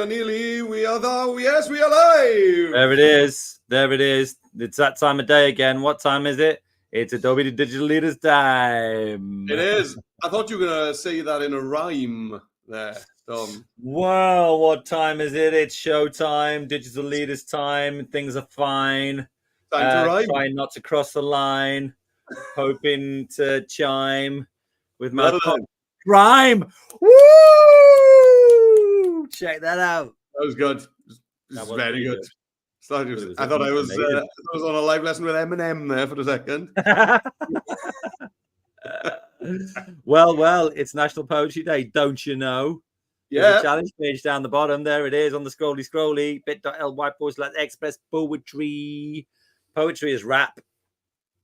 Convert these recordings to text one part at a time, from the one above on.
are nearly. We are thou. Yes, we are live. There it is. There it is. It's that time of day again. What time is it? It's Adobe Digital Leaders time. It is. I thought you were going to say that in a rhyme there, Tom. Well, what time is it? It's showtime, Digital Leaders time. Things are fine. Time to rhyme. Trying not to cross the line. Hoping to chime with my rhyme. Woo! Check that out. That was good. That was very good. I thought I was on a live lesson with Eminem there for a second. well, it's National Poetry Day, don't you know? Yeah. There's a challenge page down the bottom. There it is on the scrolly, bit.ly/express poetry. Poetry is rap.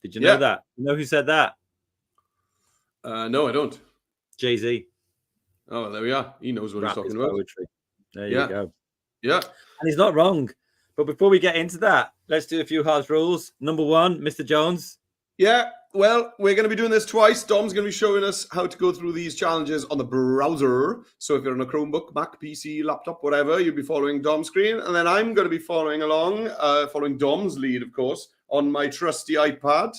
Did you know that? You know who said that? No, I don't. Jay-Z. Oh, well, there we are. He knows what he's talking about. Poetry. There you go. Yeah. And he's not wrong. But before we get into that, let's do a few house rules. Number one, Mr. Jones. Yeah, well, we're going to be doing this twice. Dom's going to be showing us how to go through these challenges on the browser. So if you're on a Chromebook, Mac, PC, laptop, whatever, you'll be following Dom's screen. And then I'm going to be following along, following Dom's lead, of course, on my trusty iPad.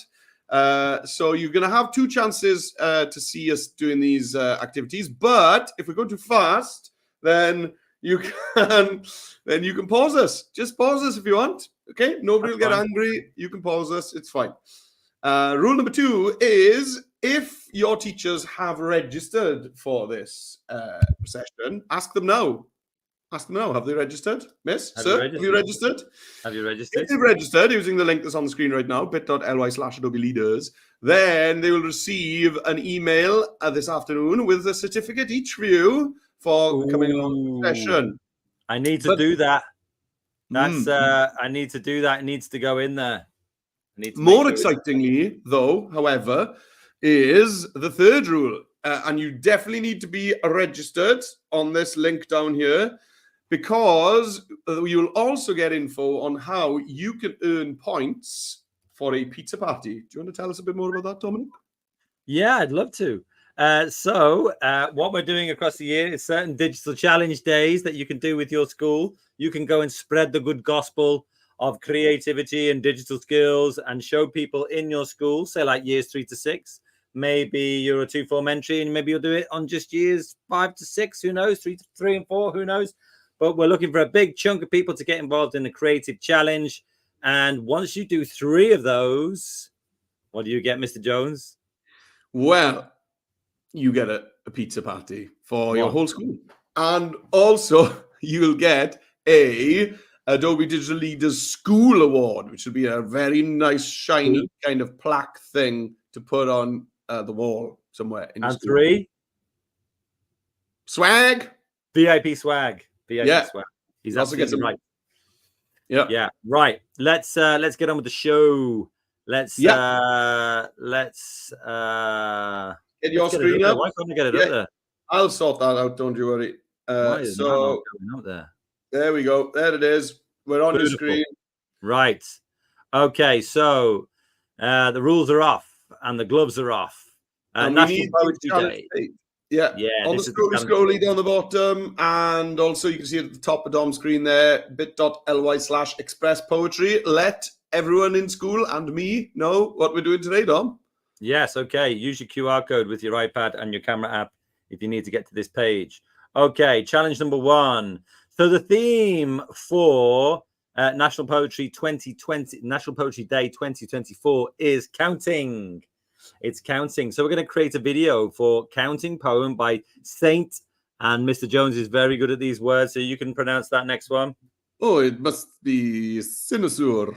So you're going to have two chances to see us doing these activities. But if we go too fast, then you can pause us. Just pause us if you want. Okay, nobody will get angry. You can pause us. It's fine. Rule number two is if your teachers have registered for this session, ask them now. Ask them now. Have they registered? Miss? Sir, have you registered? Have you registered? If they've registered using the link that's on the screen right now, bit.ly/Adobe Leaders, then they will receive an email this afternoon with a certificate each for you for coming along to the session. I need to do that. That's I need to do that. It needs to go in there. More excitingly, though, however, is the third rule. And you definitely need to be registered on this link down here, because you will also get info on how you can earn points for a pizza party. Do you want to tell us a bit more about that, Dominic? Yeah, I'd love to. So what we're doing across the year is certain digital challenge days that you can do with your school. You can go and spread the good gospel of creativity and digital skills and show people in your school, say like years 3 to 6. Maybe you're a 2-4 entry and maybe you'll do it on just years 5 to 6. Who knows? 3 and 4. Who knows? But we're looking for a big chunk of people to get involved in the creative challenge. And once you do 3 of those, what do you get, Mr. Jones? Well, you get a pizza party for your whole school. And also you'll get a Adobe Digital Leaders School Award, which will be a very nice, shiny kind of plaque thing to put on the wall somewhere. And 3? Swag. VIP swag. VIP swag. He's also absolutely right. Yeah. Right. Let's get on with the show. Let's get your screen up. Why can't I get it up there? I'll sort that out. Don't you worry. So going up there? There we go. There it is. We're on the screen. Right. Okay. So the rules are off and the gloves are off. National Poetry Day. Yeah. On the scrolly down the bottom, and also you can see at the top of Dom's screen there, bit.ly/express poetry. Let everyone in school and me know what we're doing today, Dom. Yes. Okay. Use your QR code with your iPad and your camera app if you need to get to this page. Okay. Challenge number 1. So the theme for National Poetry 2020, National Poetry Day 2024 is counting. It's counting. So we're going to create a video for counting poem by Saint, and Mr. Jones is very good at these words, so you can pronounce that next one. Oh, it must be Sinosur.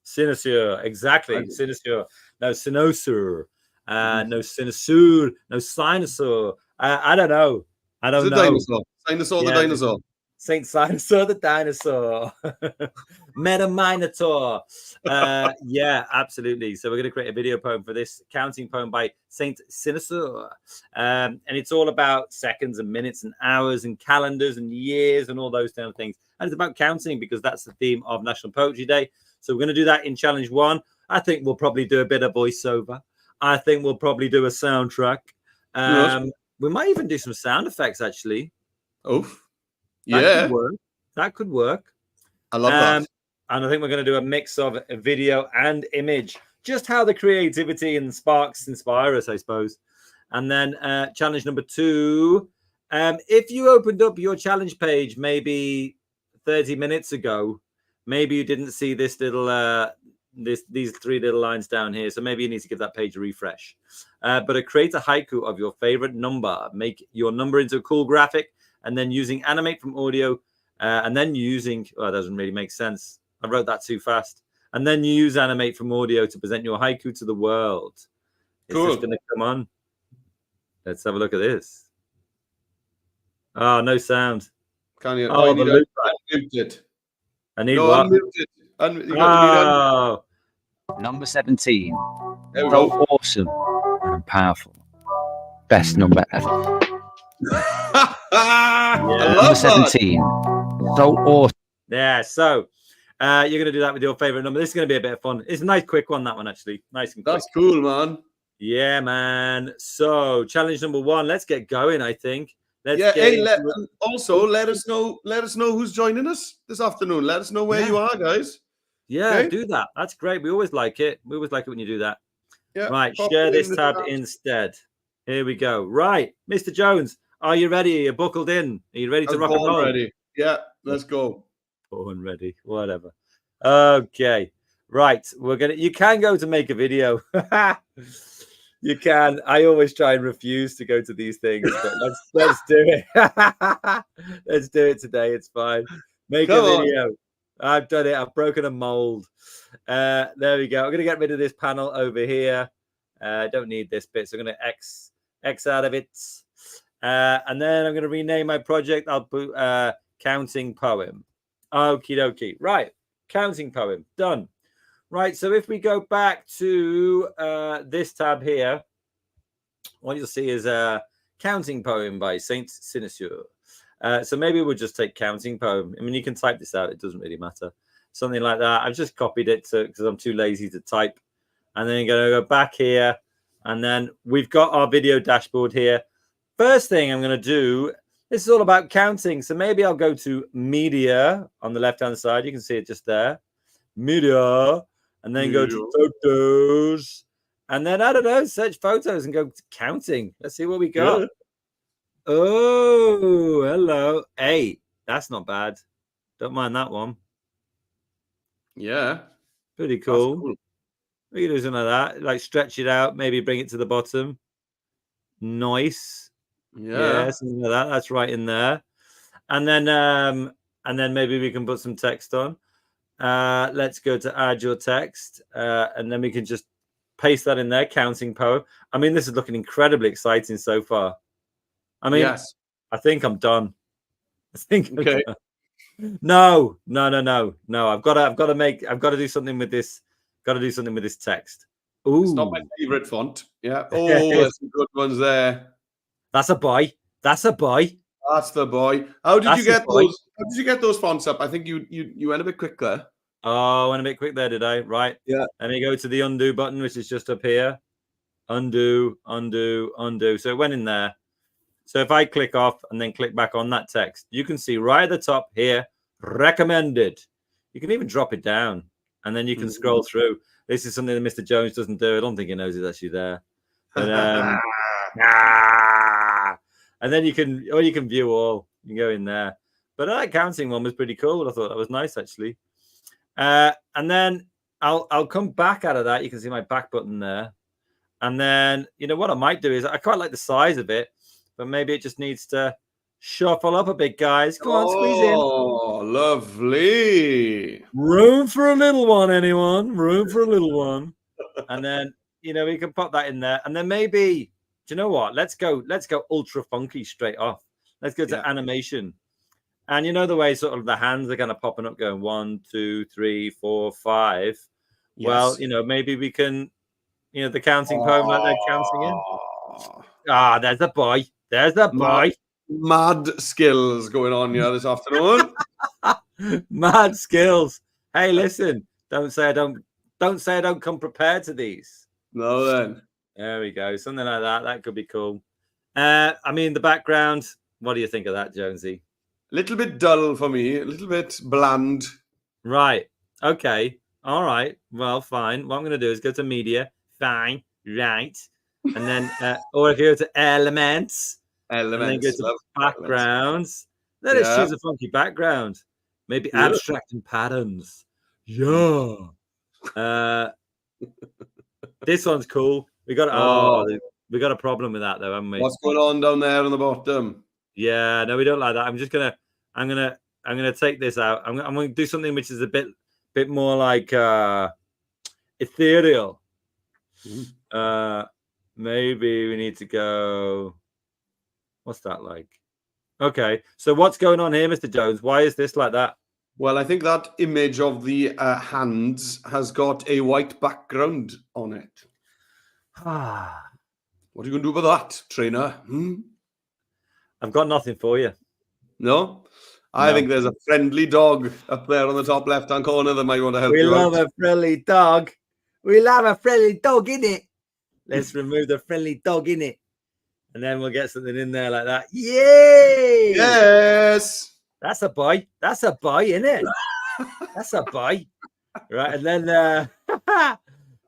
Sinosur, exactly. Sinosur. No, Sinosur. No, Sinosur. No, Sinosur. I don't know. It's a dinosaur. Dinosaur, the dinosaur. Saint Dinosaur the dinosaur. Meta-Minotaur. Yeah, absolutely. So we're going to create a video poem for this counting poem by Saint Sinosur. And it's all about seconds and minutes and hours and calendars and years and all those kind of things. And it's about counting because that's the theme of National Poetry Day. So we're going to do that in challenge 1. I think we'll probably do a bit of voiceover. I think we'll probably do a soundtrack. We might even do some sound effects, actually. Oh, yeah. That could work. I love that. And I think we're going to do a mix of a video and image, just how the creativity and sparks inspire us, I suppose. And then challenge number 2. If you opened up your challenge page maybe 30 minutes ago, maybe you didn't see this little these 3 little lines down here. So maybe you need to give that page a refresh. But create a haiku of your favorite number. Make your number into a cool graphic, and then using animate from audio, and then using, oh, that doesn't really make sense. I wrote that too fast. And then you use animate from audio to present your haiku to the world. Is this going to come on? Let's have a look at this. Oh, no sound. Can you? Oh, I need to unmute it. I need what? Unmute it. You got Number 17. There we So go. awesome and powerful. Best number ever. Number 17. So awesome. Yeah, so you're going to do that with your favorite number. This is going to be a bit of fun. It's a nice, quick one, that one, actually. Nice and quick. That's cool, man. Yeah, man. So challenge number 1. Let's get going, I think. Also let us know who's joining us this afternoon. Let us know where you are, guys. Yeah, okay? Do that. That's great. We always like it. We always like it when you do that. Yeah. Right, share this tab instead. Here we go. Right, Mr. Jones, are you ready? Are you buckled in? Are you ready to rock and roll? Ready. Yeah, let's go. Born ready. Whatever. Okay. Right. You can go to make a video. You can. I always try and refuse to go to these things, but let's do it. Let's do it today. It's fine. Make a video. I've done it. I've broken a mold. There we go. I'm going to get rid of this panel over here. I don't need this bit, so I'm going to X out of it. And then I'm going to rename my project. I'll put counting poem. Okie dokie. Right. Counting poem. Done. Right. So if we go back to this tab here, what you'll see is a counting poem by Saint Sinecure. So maybe we'll just take counting poem. I mean, you can type this out. It doesn't really matter. Something like that. I've just copied it because I'm too lazy to type. And then you're going to go back here. And then we've got our video dashboard here. First thing I'm going to do, this is all about counting. So maybe I'll go to media on the left-hand side. You can see it just there. Media. And then go to photos. And then, I don't know, search photos and go to counting. Let's see what we got. Yeah. Oh, hello. Hey, that's not bad. Don't mind that one. Yeah. Pretty cool. We can do something like that. Like stretch it out, maybe bring it to the bottom. Nice. Yeah, something like that. That's right in there. And then maybe we can put some text on. Let's go to add your text. And then we can just paste that in there, counting poem. I mean, this is looking incredibly exciting so far. I mean, yes. I think I'm done. I think I'm done. No. I've got to do something with this. Got to do something with this text. Ooh. It's not my favorite font. Yeah. Oh, there's some good ones there. That's a boy. That's a boy. That's the boy. How did you get those? How did you get those fonts up? I think you went a bit quick there. Oh, I went a bit quick there, did I? Right. Yeah. Let me go to the undo button, which is just up here. Undo, undo, undo. So it went in there. So if I click off and then click back on that text, you can see right at the top here, recommended. You can even drop it down and then you can scroll through. This is something that Mr. Jones doesn't do. I don't think he knows it's actually there. But, and then you can view all. You can go in there. But that counting one was pretty cool. I thought that was nice, actually. And then I'll come back out of that. You can see my back button there. And then, you know, what I might do is I quite like the size of it. But maybe it just needs to shuffle up a bit, guys. Come on, squeeze in. Oh, lovely. Room for a little one, anyone? Room for a little one. And then, you know, we can pop that in there. And then maybe, do you know what? Let's go ultra funky straight off. Let's go to animation. And you know the way sort of the hands are kind of popping up going 1, 2, 3, 4, 5. Yes. Well, you know, maybe we can, you know, the counting poem like they're counting in. Ah, there's the boy. There's the boy. Mad skills going on here this afternoon. Mad skills. Hey, listen. Don't say I don't come prepared to these. No, then. There we go. Something like that. That could be cool. I mean, the background. What do you think of that, Jonesy? little bit dull for me, a little bit bland. Right. Okay. All right. Well, fine. What I'm going to do is go to media. Fine. Right. And then, or I go to elements. And then go Elements. to Love elements. backgrounds. Let us choose a funky background. Maybe Yeah. abstract and patterns. Yeah. This one's cool. We got we got a problem with that though, haven't we? What's going on down there on the bottom? Yeah, no, we don't like that. I'm gonna take this out. I'm gonna do something which is a bit more like ethereal. Maybe we need to go. What's that like? Okay, so what's going on here, Mr. Jones? Why is this like that? Well, I think that image of the hands has got a white background on it. What are you going to do about that, trainer? I've got nothing for you. No? I think there's a friendly dog up there on the top left-hand corner that might want to help you out. We love a friendly dog. We love a friendly dog, innit? Let's remove the friendly dog, innit? And then we'll get something in there like that. Yay! Yes! That's a boy. That's a boy, innit? That's a boy. Right, and then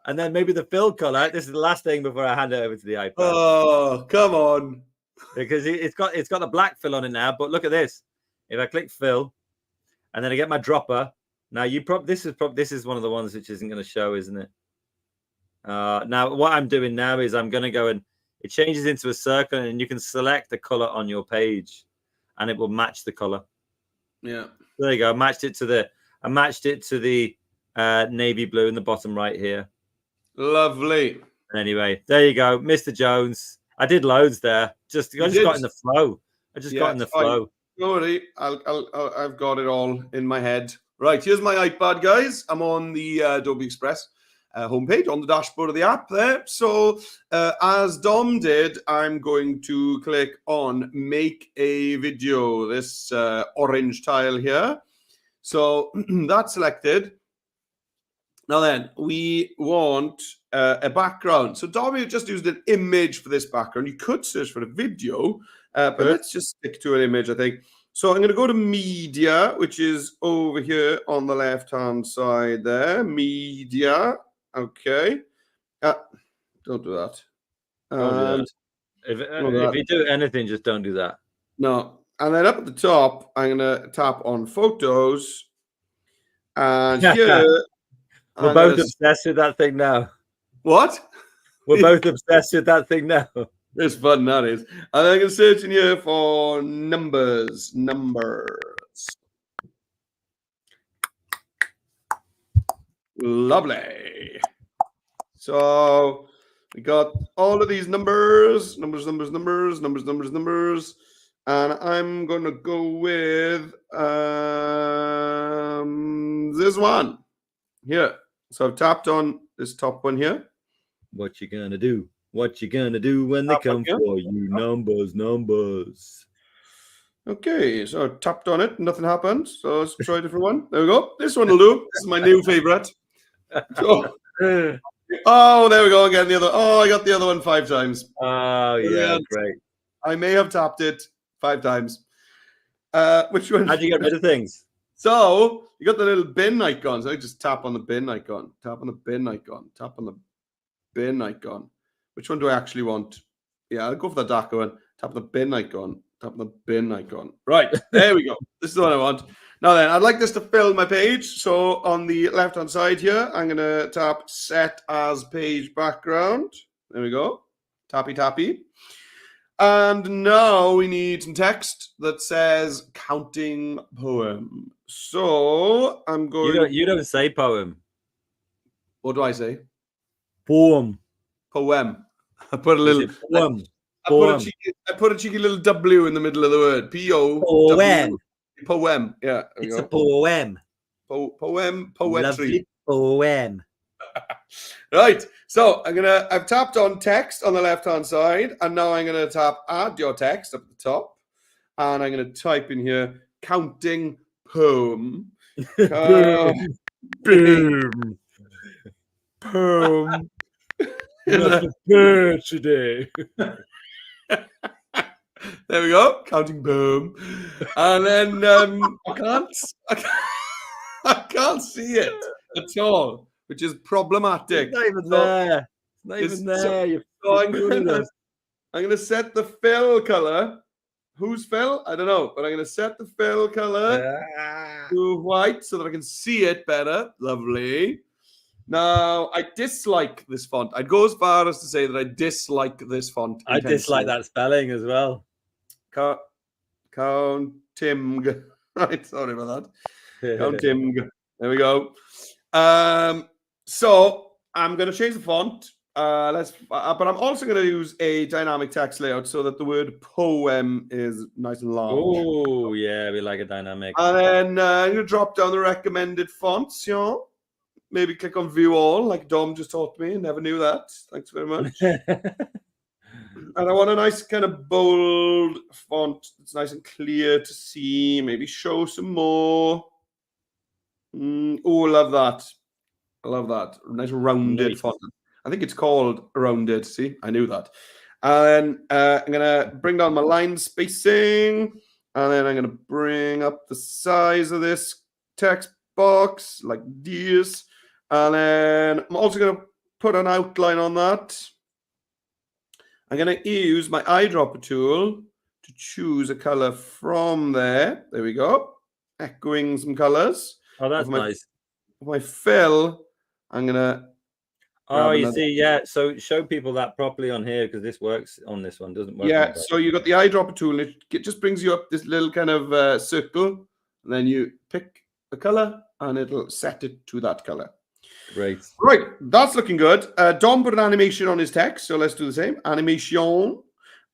and then maybe the fill color. This is the last thing before I hand it over to the iPad. Oh, come on. Because it's got the black fill on it now, but look at this. If I click fill and then I get my dropper. Now this is one of the ones which isn't going to show, isn't it? Now what I'm doing now is I'm going to go and it changes into a circle and you can select the color on your page and it will match the color. Yeah. There you go. I matched it to the navy blue in the bottom right here. Lovely. Anyway, there you go, Mr. Jones. I did loads there. I just got in the flow. Got in the flow. Don't worry, I've got it all in my head. Right, here's my iPad, guys. I'm on the Adobe Express homepage on the dashboard of the app there. So as Dom did, I'm going to click on make a video, this orange tile here. So that's selected. Now then, we want a background. So Dom just used an image for this background. You could search for a video, but let's just stick to an image, I think. So I'm going to go to media, which is over here on the left-hand side there. Media. Okay. Don't do that. Don't do that. If you do anything, just don't do that. No. And then up at the top, I'm going to tap on photos. And here... We're both obsessed with that thing now. What? We're both obsessed with that thing now. It's fun, that is. And I can search in here for numbers. Lovely. So we got all of these numbers. And I'm going to go with this one here. So I've tapped on this top one here. What you gonna do? What you gonna do when they come for you? Numbers. Okay, so I tapped on it. Nothing happened. So let's try a different one. There we go. This one will do. This is my new favorite. So, oh, there we go again. The other. Oh, I got the other one 5 times. Oh, yeah, great. I may have tapped it 5 times. Which one? How'd you get rid of things? So you got the little bin icon. So I just tap on the bin icon. Tap on the bin icon. Tap on the bin icon. Which one do I actually want? Yeah, I'll go for the darker one. Tap on the bin icon. Tap on the bin icon. Right, there we go. This is the one I want. Now then, I'd like this to fill my page. So on the left-hand side here, I'm going to tap set as page background. There we go. Tappy, tappy. And now we need some text that says counting poem. So I'm going... You don't say poem. What do I say? Poem. Poem. I put a little... Poem. I put a cheeky little W in the middle of the word. Poem. Poem. Yeah. It's a poem. Poetry. Lovely poem. Right. So I've tapped on text on the left-hand side, and now I'm gonna tap add your text up at the top, and I'm gonna type in here counting poem. Boom. Poem. Not the bird today. There we go. Counting boom. And then I can't see it at all, which is problematic. It's not even So there. It's not even there. You're I'm fooling gonna us. set the fill color. Who's fill? I don't know, but I'm gonna set the fill color Ah. to white so that I can see it better. Lovely. Now, I dislike this font. I'd go as far as to say that I dislike this font. I dislike that spelling as well. Counting. Right, sorry about that. That's Counting. There we go. So I'm going to change the font. But I'm also going to use a dynamic text layout so that the word poem is nice and large. Oh, yeah, we like a dynamic. And then I'm going to drop down the recommended fonts, you know. Maybe click on view all, like Dom just taught me. Never knew that. Thanks very much. And I want a nice kind of bold font that's nice and clear to see. Maybe show some more. Oh, love that. I love that. Nice rounded font. I think it's called rounded. See, I knew that. And I'm going to bring down my line spacing. And then I'm going to bring up the size of this text box like this. And then I'm also going to put an outline on that. I'm going to use my eyedropper tool to choose a color from there. There we go. Echoing some colors. Oh, that's nice. For my fill, I'm going to... Oh, you see, yeah. So show people that properly on here because this works on this one, doesn't work. Yeah, so you got the eyedropper tool. And it just brings you up this little kind of circle. And then you pick a color and it'll set it to that color. Great. Right, that's looking good. Dom put an animation on his text, so let's do the same. Animation.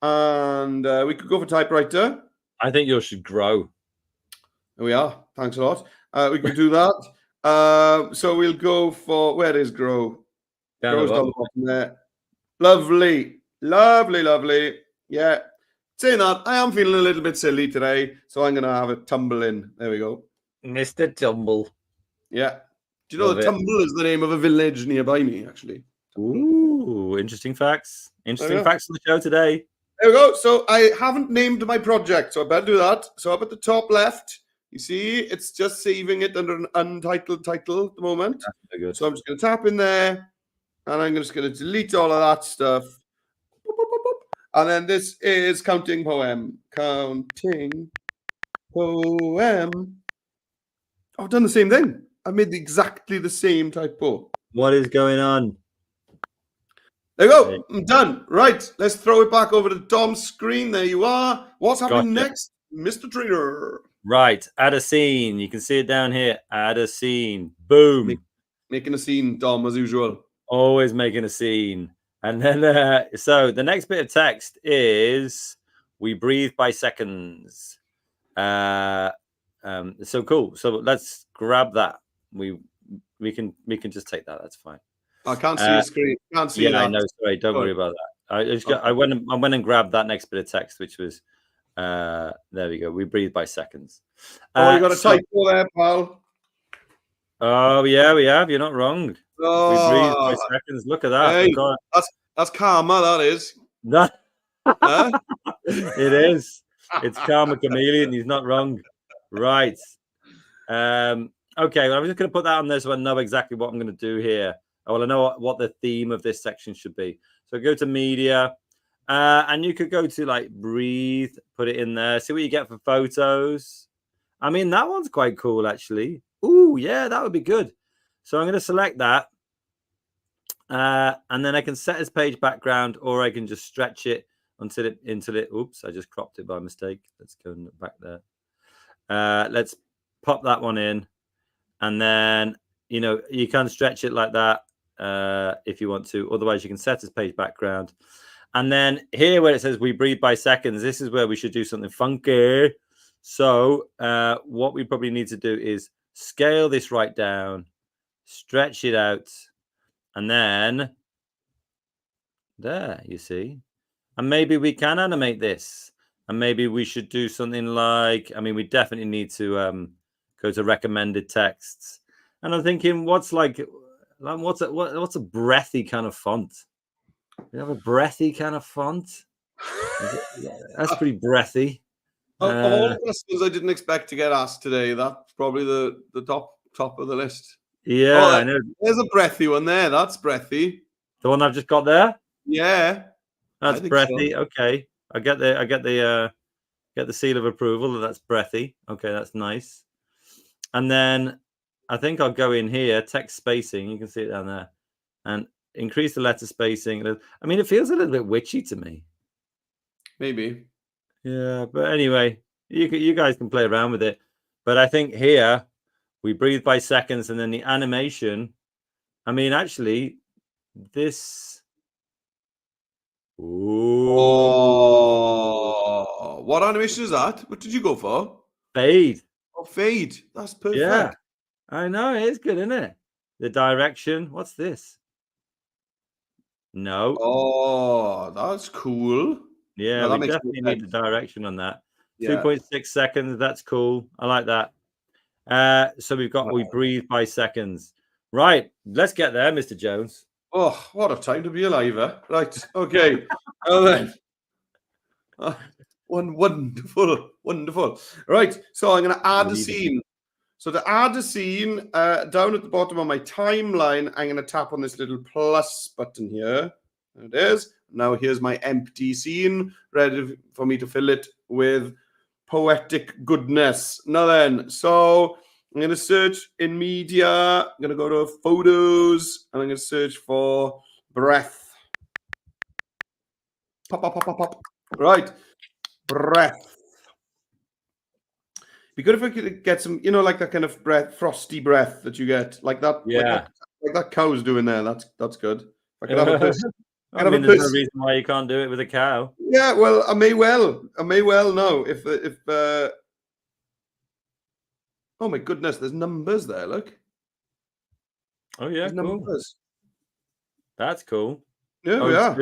And we could go for typewriter. I think yours should grow. There we are. Thanks a lot. We could do that. So we'll go for, where is grow? Grow's down the bottom there. Lovely. Lovely, lovely. Yeah. Saying that, I am feeling a little bit silly today, so I'm going to have a tumble in. There we go. Mr. Tumble. Yeah. Do you know the Tumble is the name of a village nearby me, actually? Ooh, interesting facts. Interesting facts on the show today. There we go. So I haven't named my project, so I better do that. So up at the top left, you see, it's just saving it under an untitled title at the moment. That's very good. So I'm just going to tap in there, and I'm just going to delete all of that stuff. And then this is counting poem. Counting poem. Oh, I've done the same thing. I made exactly the same typo. What is going on? There you go. I'm done. Right. Let's throw it back over to Dom's screen. There you are. What's happening next, Mr. Trainer? Right. Add a scene. You can see it down here. Add a scene. Boom. Making a scene, Dom, as usual. Always making a scene. And then, so the next bit of text is we breathe by seconds. So cool. So let's grab that. We can just take that. That's fine. I can't see your screen. Can't see that. I know. Sorry, don't worry about that. I went and grabbed that next bit of text, which was there we go. We breathe by seconds. Oh, you got a typo there, pal. Oh yeah, we have. You're not wrong. Oh, we breathe by seconds. Look at that. Hey, that's karma. That is. That Huh? It is. It's Karma Chameleon. He's not wrong. Right. Okay, well, I'm just going to put that on there so I know exactly what I'm going to do here. Well, I know what the theme of this section should be. So go to media, and you could go to like breathe, put it in there, see what you get for photos. I mean, that one's quite cool, actually. Ooh, yeah, that would be good. So I'm going to select that, and then I can set as page background, or I can just stretch it until it. Oops, I just cropped it by mistake. Let's go back there. Let's pop that one in, and then you can stretch it like that if you want to. Otherwise, you can set as page background, and then here where it says we breathe by seconds, this is where we should do something funky. So what we probably need to do is scale this right down, stretch it out, and then there, you see. And maybe we can animate this. And maybe we should do something like, I mean, we definitely need to go to recommended texts. And I'm thinking, what's a breathy kind of font? We have a breathy kind of font. That's pretty breathy. Of all the questions I didn't expect to get asked today, that's probably the top of the list. Yeah, I know. There's a breathy one there. That's breathy. The one I've just got there. Yeah, That's I think breathy. so. Okay, I get the seal of approval that that's breathy. Okay, that's nice. And then I think I'll go in here, text spacing. You can see it down there, and increase the letter spacing. I mean, it feels a little bit witchy to me. Maybe. Yeah, but anyway, you guys can play around with it. But I think here we breathe by seconds, and then the animation. I mean, actually, this. Ooh. Oh, what animation is that? What did you go for? Fade. Oh, fade. That's perfect. Yeah, I know. It is good, isn't it? The direction. What's this? No. Oh, that's cool. Yeah, No, that we makes definitely more need the sense. direction on that. Yeah. 2.6 seconds. That's cool. I like that. So we breathe by seconds. Right. Let's get there, Mr. Jones. Oh, what a time to be alive, eh? Right. Okay. And then wonderful. Right. So I'm going to add a scene. So to add a scene, down at the bottom of my timeline, I'm going to tap on this little plus button here. There it is. Now here's my empty scene, ready for me to fill it with poetic goodness. Now then, so I'm going to search in media. I'm going to go to photos, and I'm going to search for breath. Pop. Right. Breath. Be good if I could get some, like that kind of breath, frosty breath that you get, like that. Yeah. Like that cow's doing there. That's good. I could have a person. I mean, there's no reason why you can't do it with a cow. Yeah, well, I may well know if oh my goodness, there's numbers there. Look. Oh yeah, there's cool. Numbers. That's cool. Yeah, we are.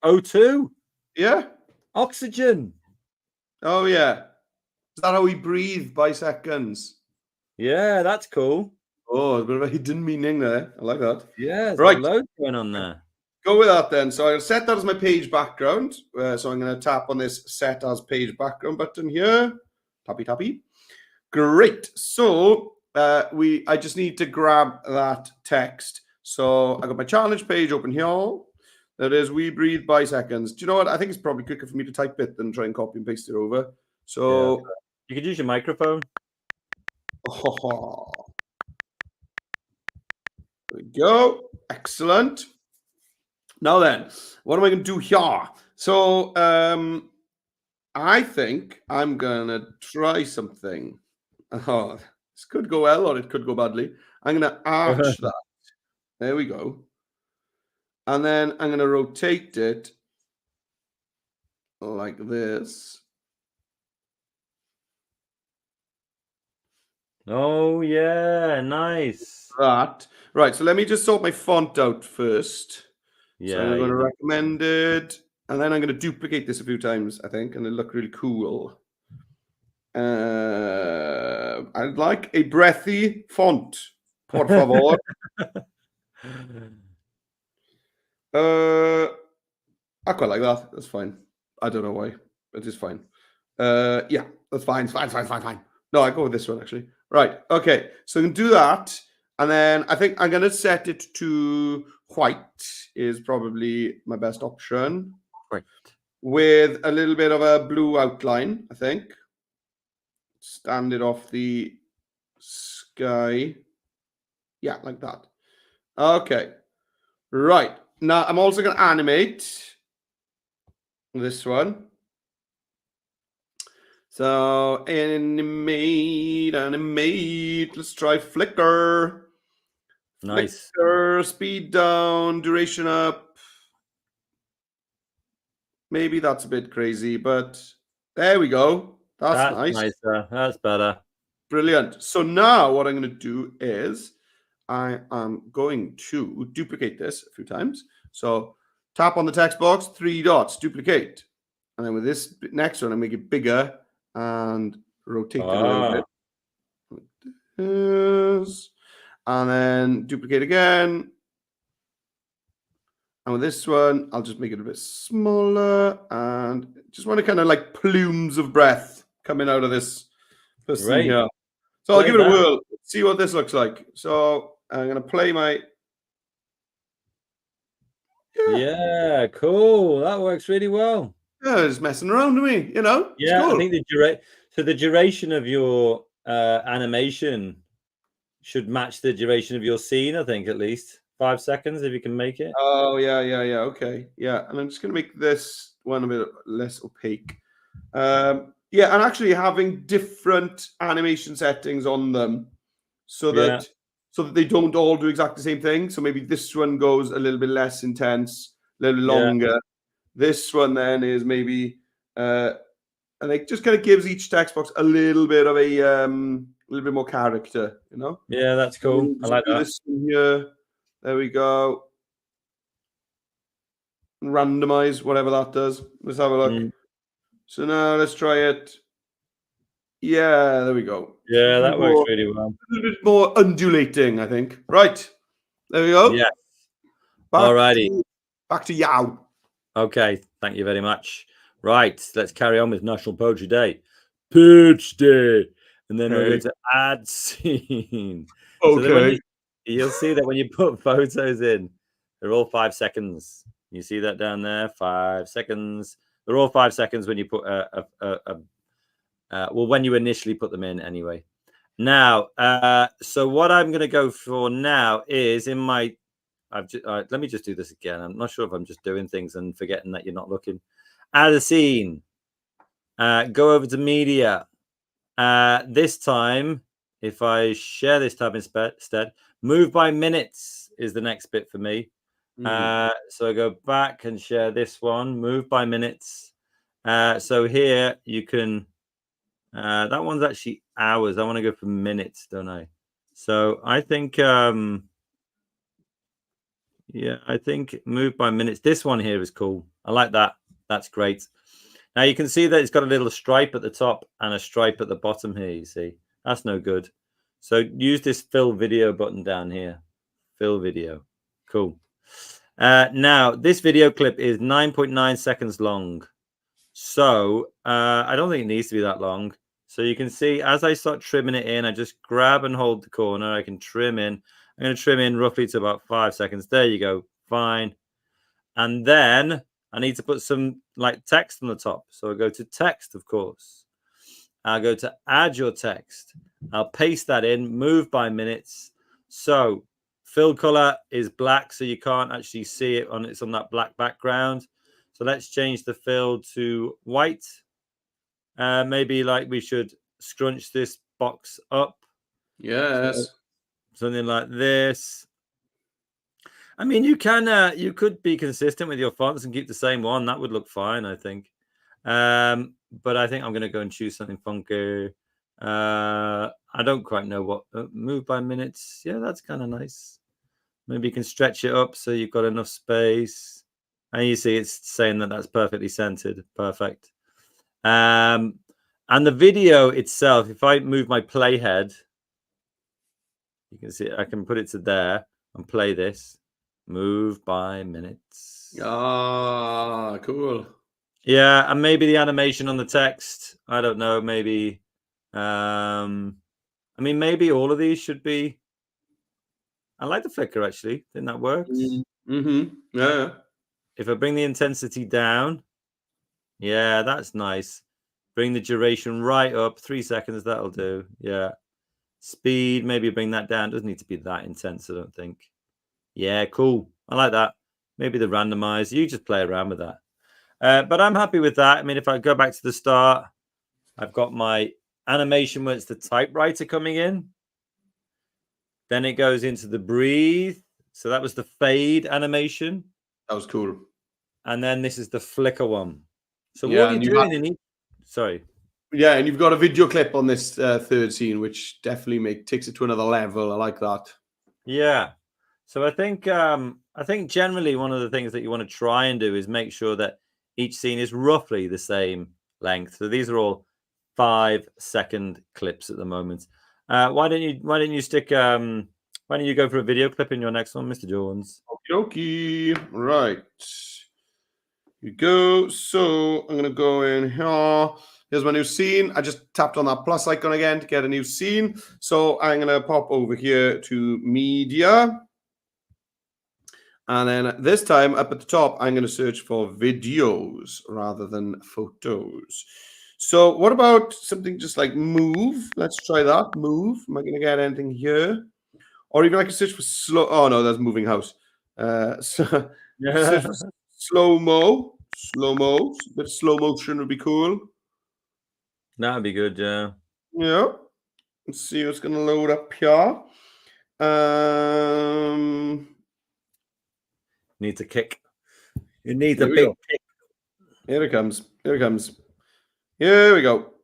O2. Yeah. Oxygen. Oh yeah. Is that how we breathe by seconds? Yeah, that's cool. Oh, a bit of a hidden meaning there. I like that. Yeah, right. Loads going on there. Go with that then. So I'll set that as my page background. So I'm going to tap on this set as page background button here. Tappy. Great. So I just need to grab that text. So I got my challenge page open here. That is, we breathe by seconds. Do you know what? I think it's probably quicker for me to type it than try and copy and paste it over. So you could use your microphone. Oh, there we go. Excellent. Now then, what am I going to do here? So I think I'm going to try something. Oh, this could go well or it could go badly. I'm going to arch that. There we go. And then I'm going to rotate it like this. Oh, yeah. Nice. That. Right. So let me just sort my font out first. Yeah. So I'm going to recommend it. And then I'm going to duplicate this a few times, I think, and it'll look really cool. I'd like a breathy font, por favor. I quite like that. That's fine. I don't know why, but it's fine. Yeah, that's fine. Fine. No, I go with this one, actually. Right. Okay. So I'm going to do that. And then I think I'm going to set it to white is probably my best option. Right. With a little bit of a blue outline, I think. Stand it off the sky. Yeah, like that. Okay. Right. Now, I'm also going to animate this one. So, animate. Let's try flicker. Nice. Flicker, speed down, duration up. Maybe that's a bit crazy, but there we go. That's nice. Nicer. That's better. Brilliant. So now what I'm going to do is I am going to duplicate this a few times. So tap on the text box, 3 dots, duplicate. And then with this next one, I make it bigger and rotate it a little bit. Like this. And then duplicate again. And with this one, I'll just make it a bit smaller and just want to kind of like plumes of breath coming out of this person Great. here. So I'll Play give it a that. whirl, see what this looks like. So I'm going to play my... Yeah, cool. That works really well. Yeah, just messing around with me, you know? It's Yeah, cool. I think the duration of your animation should match the duration of your scene, I think, at least 5 seconds if you can make it. Oh, yeah. Okay. Yeah. And I'm just going to make this one a bit less opaque. Yeah, and actually having different animation settings on them so Yeah. that they don't all do exactly the same thing. So maybe this one goes a little bit less intense, a little Yeah. longer. This one then is maybe and it just kind of gives each text box a little bit of a little bit more character, you know? Yeah, that's cool. I like that. This one here. There we go. Randomize, whatever that does. Let's have a look. Mm. So now let's try it. Yeah, there we go. Yeah, that works really well. A little bit more undulating, I think. Right. There we go. Yeah. Back Alrighty. back to Yao. Okay, thank you very much. Right, let's carry on with National Poetry Day. Pitch Day. And then we're going to add scene. So then Okay. you'll see that when you put photos in, they're all 5 seconds. You see that down there? 5 seconds. They're all 5 seconds when you put well, when you initially put them in anyway. Now, so what I'm going to go for now is in my let me just do this again. I'm not sure if I'm just doing things and forgetting that you're not looking. Add a scene. Go over to media. This time, if I share this tab instead, move by minutes is the next bit for me. So I go back and share this one, move by minutes. So here you can, that one's actually hours. I want to go for minutes, don't I? So I think, yeah, I think move by minutes. This one here is cool. I like that. That's great. Now you can see that it's got a little stripe at the top and a stripe at the bottom here. You see, that's no good. So use this fill video button down here. Fill video. Cool. Now this video clip is 9.9 seconds long. So I don't think it needs to be that long. So you can see as I start trimming it in, I just grab and hold the corner. I can trim in. I'm going to trim in roughly to about 5 seconds. There you go. Fine. And then I need to put some like text on the top. So I go to text, of course. I'll go to add your text. I'll paste that in, move by minutes. So fill color is black, so you can't actually see it it's on that black background. So let's change the fill to white. Maybe like we should scrunch this box up. Yes. So something like this. I mean, you could be consistent with your fonts and keep the same one. That would look fine, I think. But I think I'm going to go and choose something funky. I don't quite know what. Move by minutes. Yeah, that's kind of nice. Maybe you can stretch it up so you've got enough space. And you see it's saying that that's perfectly centered. Perfect. And the video itself, if I move my playhead, you can see I can put it to there and play this. Move by minutes. Ah, cool. Yeah, and maybe the animation on the text. I don't know. Maybe. I mean, maybe all of these should be. I like the flicker actually. I think that works. Yeah. If I bring the intensity down, yeah, that's nice. Bring the duration right up, 3 seconds. That'll do. Yeah. Speed, maybe bring that down. Doesn't need to be that intense, I don't think. Yeah, cool. I like that. Maybe the randomize. You just play around with that. But I'm happy with that. I mean, if I go back to the start, I've got my animation where it's the typewriter coming in. Then it goes into the breathe. So that was the fade animation. That was cool. And then this is the flicker one. So Yeah, what are you doing in each? Sorry. Yeah, and you've got a video clip on this third scene, which definitely takes it to another level. I like that. Yeah. So I think generally one of the things that you want to try and do is make sure that each scene is roughly the same length. So these are all 5-second clips at the moment. Why don't you go for a video clip in your next one, Mr. Jones? Okay. Right. Here we go. So I'm going to go in here. Here's my new scene. I just tapped on that plus icon again to get a new scene. So I'm going to pop over here to media. And then this time up at the top, I'm going to search for videos rather than photos. So what about something just like move? Let's try that. Move. Am I going to get anything here? Or even I can search for slow. Oh, no, that's moving house. So search for slow-mo. Slow-mo. A bit of slow motion would be cool. That'd be good, yeah. Yeah. Let's see what's going to load up here. Need to kick. You need Here a we big go. kick. Here it comes. Here it comes. Here we go.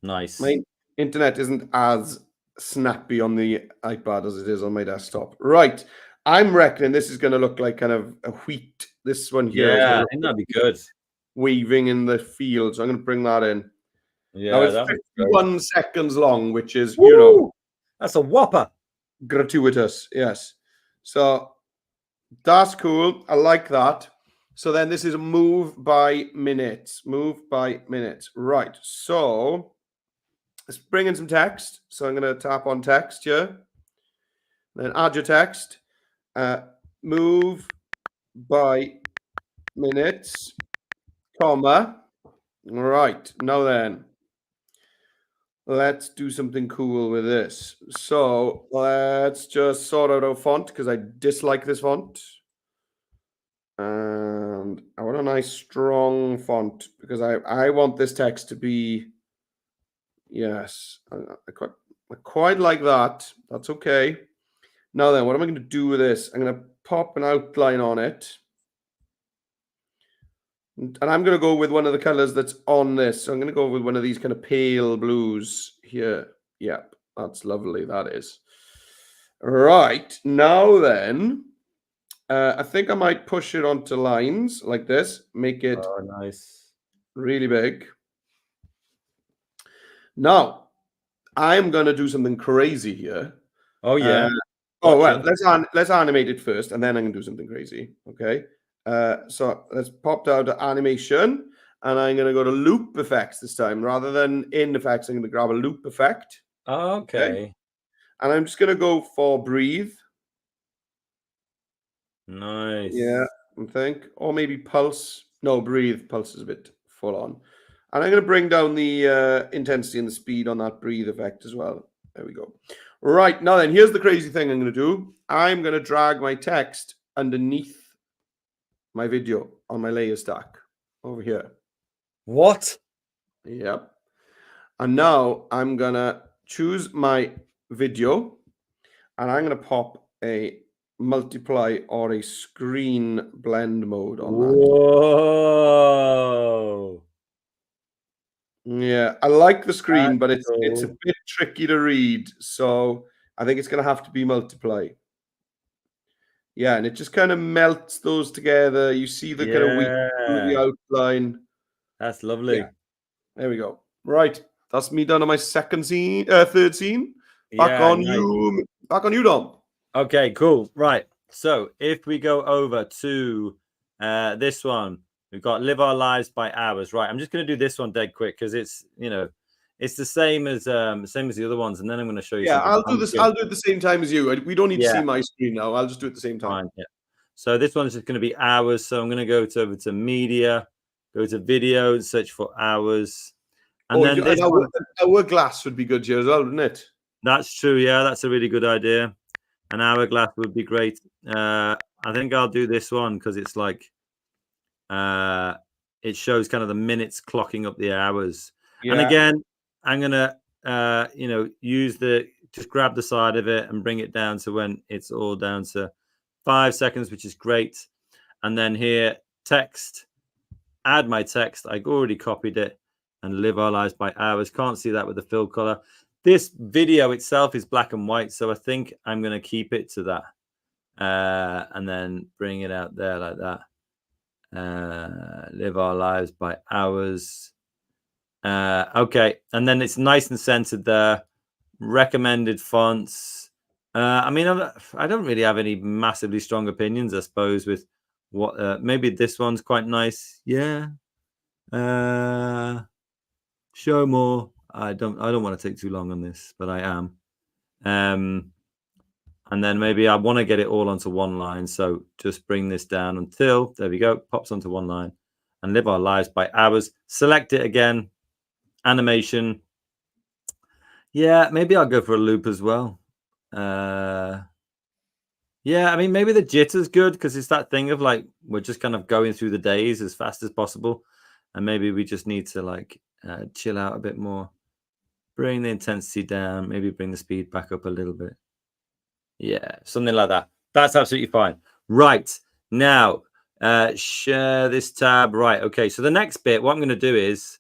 Nice. My internet isn't as snappy on the iPad as it is on my desktop. Right. I'm reckoning this is going to look like kind of a wheat. This one here is Yeah, going I to think look that'd be good. waving in the field. So I'm going to bring that in. Now Yeah, it's that would be great. 51 seconds long, which is, Woo! That's a whopper. gratuitous. Yes. So that's cool. I like that. So then this is a move by minutes. Move by minutes. Right. So let's bring in some text. So I'm going to tap on text here. Then add your text. Move by minutes, comma. All right. Now then, let's do something cool with this. So let's just sort out our font because I dislike this font. And I want a nice strong font because I want this text to be, yes, I quite like that. That's okay. Now then, what am I going to do with this? I'm going to pop an outline on it. And I'm going to go with one of the colors that's on this. So I'm going to go with one of these kind of pale blues here. Yep, that's lovely. That is. Right. Now then, I think I might push it onto lines like this. Make it Oh, nice. really big. Now, I'm going to do something crazy here. Oh, yeah. Oh, well, Watching. let's animate it first, and then I'm going to do something crazy. Okay. So let's pop down to animation, and I'm going to go to loop effects this time. Rather than in effects, I'm going to grab a loop effect. Okay. And I'm just going to go for breathe. Nice. Yeah, I think. Or maybe pulse. No, breathe. Pulse is a bit full on. And I'm going to bring down the intensity and the speed on that breathe effect as well. There we go. Right, now then, here's the crazy thing I'm going to do. I'm going to drag my text underneath my video on my layer stack over here. What? Yep. And now I'm going to choose my video and I'm going to pop a multiply or a screen blend mode on that. Whoa. Yeah, I like the screen, That's but it's a cool. bit tricky to read. So I think it's going to have to be multiply. Yeah, and it just kind of melts those together. You see the kind of weak through the outline. That's lovely. Yeah. There we go. Right. That's me done on my second scene, third scene. Back on nice. you. Back on you, Dom. Okay, cool. Right. So if we go over to this one, we've got live our lives by hours. Right. I'm just going to do this one dead quick because it's, it's the same as the other ones. And then I'm going to show you. Yeah, something I'll do this. I'll do it at the same time as you. We don't need to see my screen now. I'll just do it at the same time. Fine, yeah. So this one's just going to be hours. So I'm going to go over to media, go to video, search for hours. And then this one, hourglass would be good here as well, wouldn't it? That's true. Yeah, that's a really good idea. An hourglass would be great. I think I'll do this one because it's like it shows kind of the minutes clocking up the hours. Yeah. And again, I'm gonna just grab the side of it and bring it down to when it's all down to 5 seconds, which is great. And then here, text, add my text. I already copied it, and live our lives by hours. Can't see that with the fill color. This video itself is black and white, so I think I'm going to keep it to that and then bring it out there like that. Live our lives by hours. Okay, and then it's nice and centered there. Recommended fonts. I mean, I don't really have any massively strong opinions, I suppose, with what maybe this one's quite nice. Yeah. Show more. I don't want to take too long on this, but I am. And then maybe I want to get it all onto one line. So just bring this down until, there we go, pops onto one line, and live our lives by hours. Select it again. Animation. Yeah, maybe I'll go for a loop as well. Yeah, I mean, maybe the jitter's good because it's that thing of like, we're just kind of going through the days as fast as possible. And maybe we just need to like chill out a bit more. Bring the intensity down, maybe bring the speed back up a little bit. Yeah, something like that. That's absolutely fine. Right, now, share this tab. Right, okay, so the next bit, what I'm going to do is,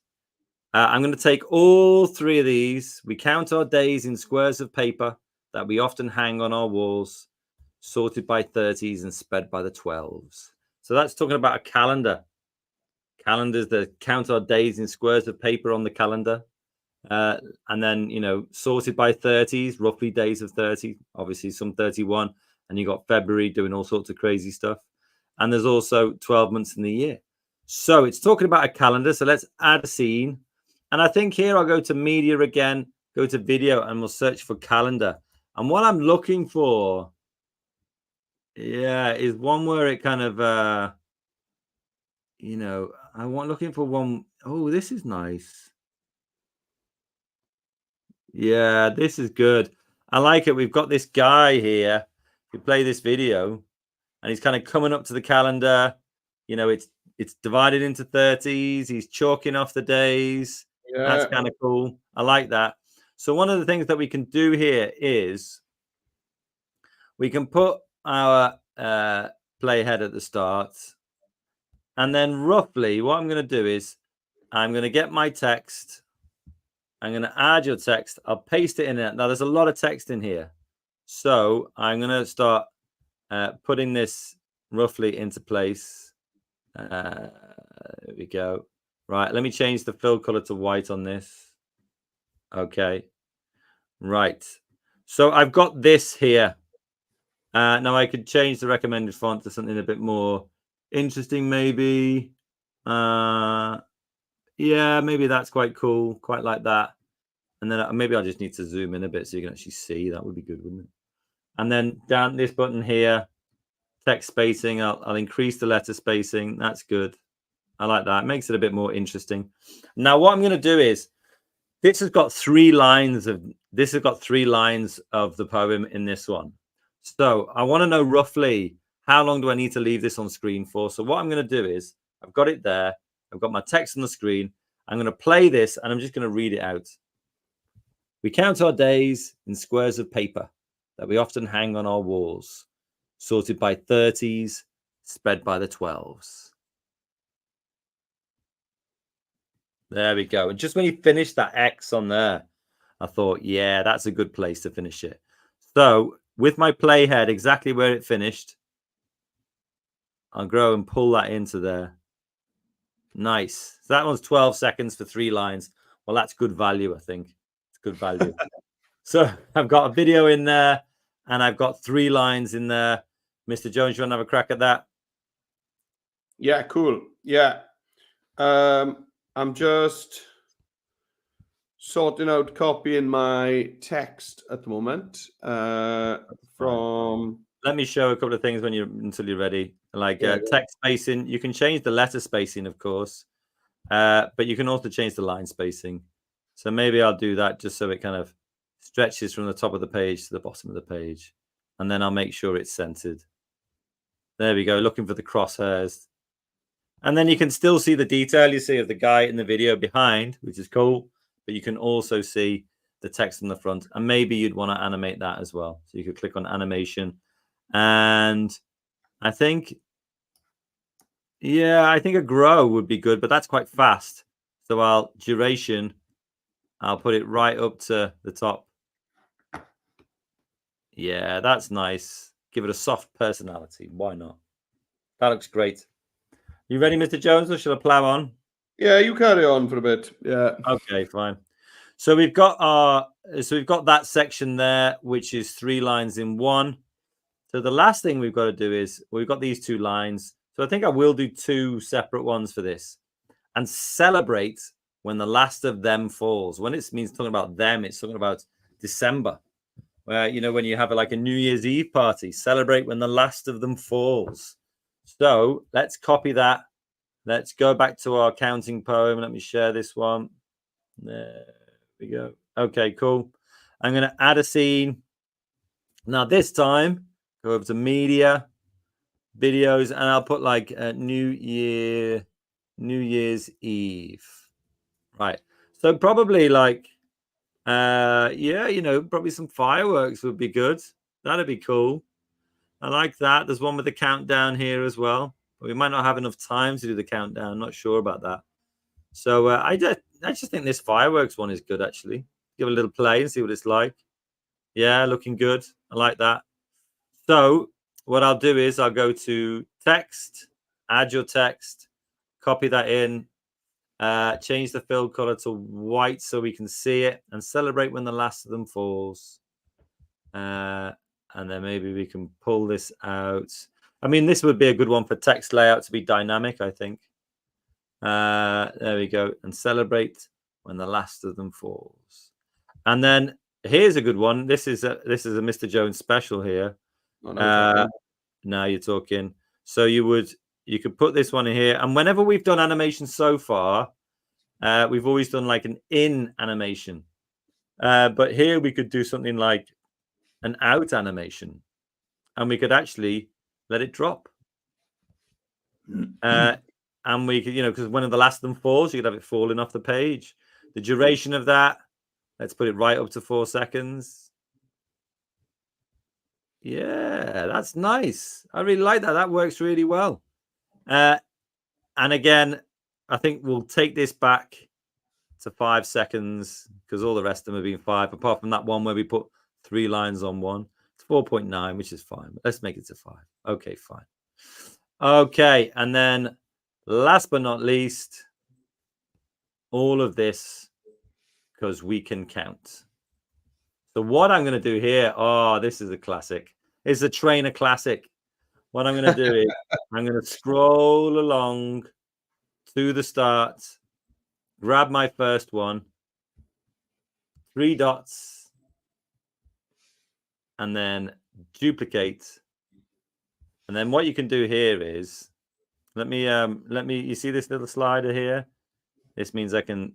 I'm going to take all three of these. We count our days in squares of paper that we often hang on our walls, sorted by 30s and spread by the 12s. So that's talking about a calendar. Calendars that count our days in squares of paper on the calendar. And then, you know, sorted by 30s, roughly days of 30, obviously some 31. And you got February doing all sorts of crazy stuff. And there's also 12 months in the year. So it's talking about a calendar. So let's add a scene. And I think here I'll go to media again, go to video, and we'll search for calendar. And what I'm looking for, yeah, is one where it kind of, you know, looking for one. Oh, this is nice. Yeah, this is good. I like it. We've got this guy here. We play this video, and he's kind of coming up to the calendar. You know, it's divided into 30s. He's chalking off the days. Yeah. That's kind of cool. I like that. So one of the things that we can do here is we can put our playhead at the start. And then roughly what I'm going to do is I'm going to get my text. I'm going to add your text. I'll paste it in there. Now, there's a lot of text in here. So I'm going to start putting this roughly into place. There we go. Right. Let me change the fill color to white on this. Okay. Right. So I've got this here. Now I could change the recommended font to something a bit more interesting, maybe. Yeah, maybe that's quite cool. Quite like that. And then maybe I just need to zoom in a bit so you can actually see. That would be good, wouldn't it? And then down this button here, text spacing, I'll increase the letter spacing. That's good. I like that. It makes it a bit more interesting. Now, what I'm going to do is, this has got 3 lines of the poem in this one. So I want to know roughly how long do I need to leave this on screen for. So what I'm going to do is, I've got it there. I've got my text on the screen. I'm going to play this, and I'm just going to read it out. We count our days in squares of paper that we often hang on our walls, sorted by 30s, spread by the 12s. There we go. And just when you finish that X on there, I thought, yeah, that's a good place to finish it. So with my playhead exactly where it finished, I'll go and pull that into there. Nice. So that one's 12 seconds for 3 lines. Well, that's good value, I think. It's good value. So I've got a video in there, and I've got 3 lines in there. Mr. Jones, you want to have a crack at that? Yeah, cool. Yeah. I'm just sorting out copying my text at the moment from... Let me show a couple of things until you're ready. Like text spacing, you can change the letter spacing, of course, but you can also change the line spacing. So maybe I'll do that just so it kind of stretches from the top of the page to the bottom of the page. And then I'll make sure it's centered. There we go, looking for the crosshairs. And then you can still see the detail you see of the guy in the video behind, which is cool. But you can also see the text on the front. And maybe you'd want to animate that as well. So you could click on animation. And I think, yeah, I think a grow would be good, but that's quite fast. So duration, I'll put it right up to the top. Yeah, that's nice. Give it a soft personality. Why not? That looks great. You ready, Mr. Jones, or shall I plow on? Yeah, you carry on for a bit. Yeah. Okay, fine. So we've got that section there, which is 3 lines in one. So the last thing we've got to do is we've got these 2 lines. So I think I will do 2 separate ones for this, and celebrate when the last of them falls. When it means talking about them, it's talking about December, where, you know, when you have like a New Year's Eve party, celebrate when the last of them falls. So let's copy that. Let's go back to our counting poem. Let me share this one. There we go. Okay, cool. I'm going to add a scene. Now this time, go over to media, videos, and I'll put like New Year's Eve. Right. So probably like, yeah, you know, probably some fireworks would be good. That'd be cool. I like that. There's one with the countdown here as well. But we might not have enough time to do the countdown. I'm not sure about that. So I just think this fireworks one is good, actually. Give it a little play and see what it's like. Yeah, looking good. I like that. So what I'll do is I'll go to text, add your text, copy that in, change the fill color to white so we can see it, and celebrate when the last of them falls. And then maybe we can pull this out. I mean, this would be a good one for text layout to be dynamic, I think. There we go. And celebrate when the last of them falls. And then here's a good one. This is a Mr. Jones special here. Oh, no, now you're talking. So you could put this one in here. And whenever we've done animation so far, we've always done like an in animation. But here we could do something like an out animation, and we could actually let it drop. And we could, you know, because when the last of them falls, you could have it falling off the page. The duration of that, let's put it right up to 4 seconds. Yeah, that's nice. I really like that. That works really well. And again, I think we'll take this back to 5 seconds because all the rest of them have been 5, apart from that one where we put 3 lines on one. It's 4.9, which is fine. But let's make it to 5. Okay, fine. Okay, and then last but not least, all of this because we can count. So what I'm going to do here, oh, this is a classic. It's a trainer classic. What I'm going to do is I'm going to scroll along to the start, grab my first one, 3 dots, and then duplicate. And then what you can do here is, let me, you see this little slider here? This means I can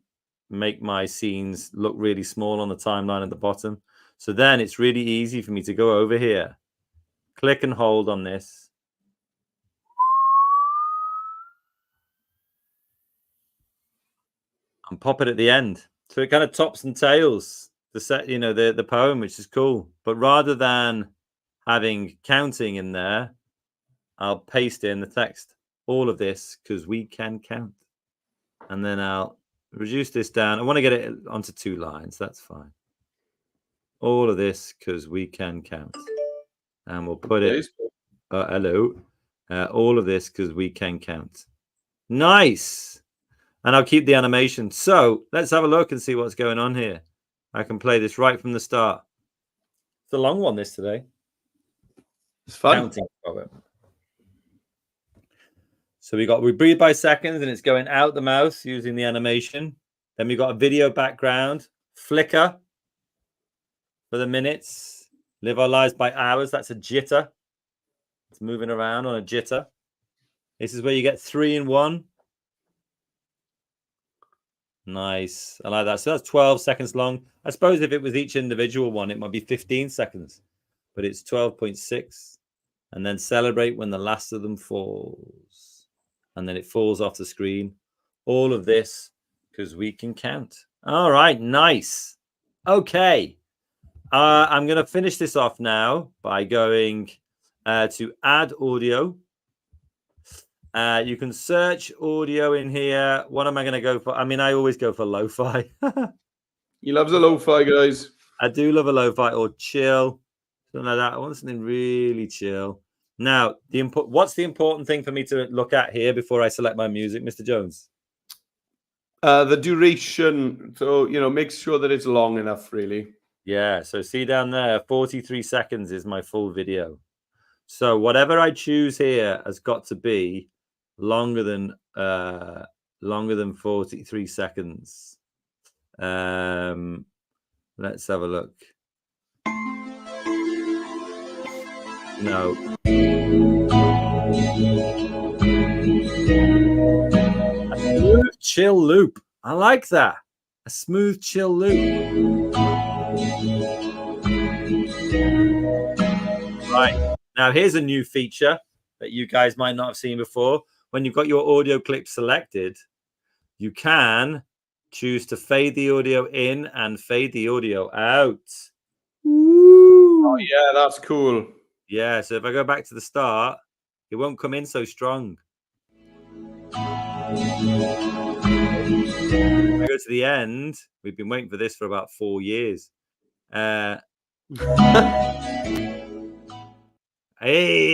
make my scenes look really small on the timeline at the bottom. So then it's really easy for me to go over here, click and hold on this. And pop it at the end. So it kind of tops and tails the set, you know, the poem, which is cool. But rather than having counting in there, I'll paste in the text. All of this because we can count. And then I'll reduce this down. I want to get it onto 2 lines. That's fine. All of this because we can count. And we'll put it, hello. All of this because we can count. Nice. And I'll keep the animation. So let's have a look and see what's going on here. I can play this right from the start. It's a long one, this today. It's fun. Counting. So we breathe by seconds, and it's going out the mouse using the animation. Then we got a video background, flicker for the minutes, live our lives by hours. That's a jitter. It's moving around on a jitter. This is where you get 3 in 1. Nice. I like that. So that's 12 seconds long. I suppose if it was each individual one, it might be 15 seconds, but it's 12.6. And then celebrate when the last of them falls. And then it falls off the screen. All of this because we can count. All right, nice. Okay. I'm going to finish this off now by going to add audio. You can search audio in here. What am I going to go for? I mean, I always go for lo-fi. He loves a lo-fi, guys. I do love a lo-fi or chill. Something like that. I want something really chill. Now, what's the important thing for me to look at here before I select my music, Mr. Jones? The duration, so make sure that it's long enough, really. Yeah, so see down there, 43 seconds is my full video. So whatever I choose here has got to be longer than 43 seconds. Let's have a look. No. A smooth chill loop. I like that. A smooth chill loop. Right. Now here's a new feature that you guys might not have seen before. When you've got your audio clip selected, you can choose to fade the audio in and fade the audio out. Oh, yeah, that's cool. Yeah, so if I go back to the start, it won't come in so strong. If I go to the end, we've been waiting for this for about 4 years. Hey,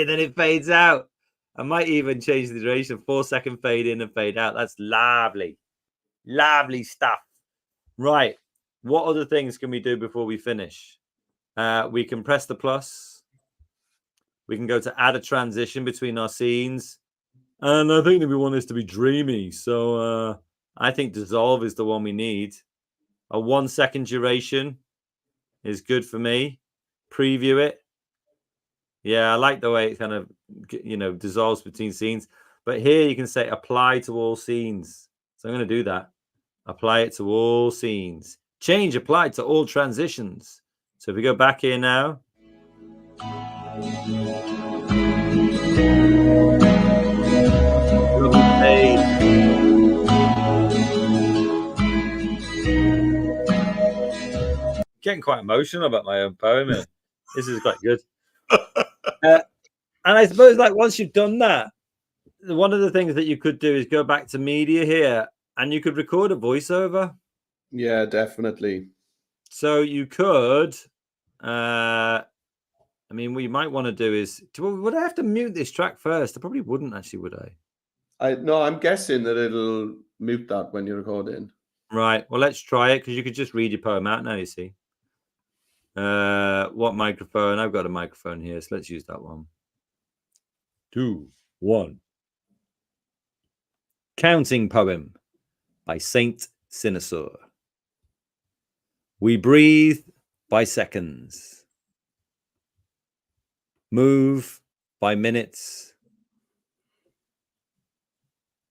then it fades out. I might even change the duration, 4-second fade in and fade out. That's lovely. Lovely stuff. Right. What other things can we do before we finish? We can press the plus. We can go to add a transition between our scenes. And I think that we want this to be dreamy. So I think dissolve is the one we need. A 1-second duration is good for me. Preview it. Yeah, I like the way it kind of, dissolves between scenes. But here you can say apply to all scenes. So I'm going to do that. Apply it to all scenes. Change applied to all transitions. So if we go back here now. Getting quite emotional about my own poem here. This is quite good. And I suppose, like, once you've done that, one of the things that you could do is go back to media here and you could record a voiceover. Yeah, definitely. So you could, what you might want to do is, would I have to mute this track first? I probably wouldn't actually, would I? No, I'm guessing that it'll mute that when you're recording. Right. Well, let's try it, because you could just read your poem out now, you see. What microphone? I've got a microphone here, so let's use that one. 2, 1. Counting Poem by Saint Cynosure. We breathe by seconds, move by minutes,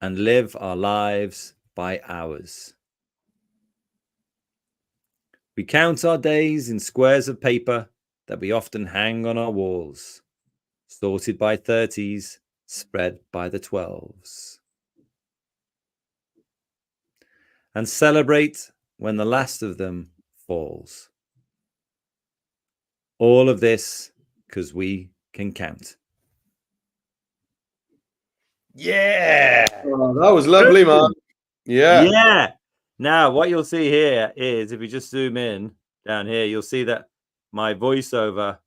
and live our lives by hours. We count our days in squares of paper that we often hang on our walls, sorted by 30s, spread by the 12s. And celebrate when the last of them falls. All of this because we can count. Yeah. Oh, that was lovely, man. Yeah. Yeah. Now, what you'll see here is, if you just zoom in down here, you'll see that my voiceover,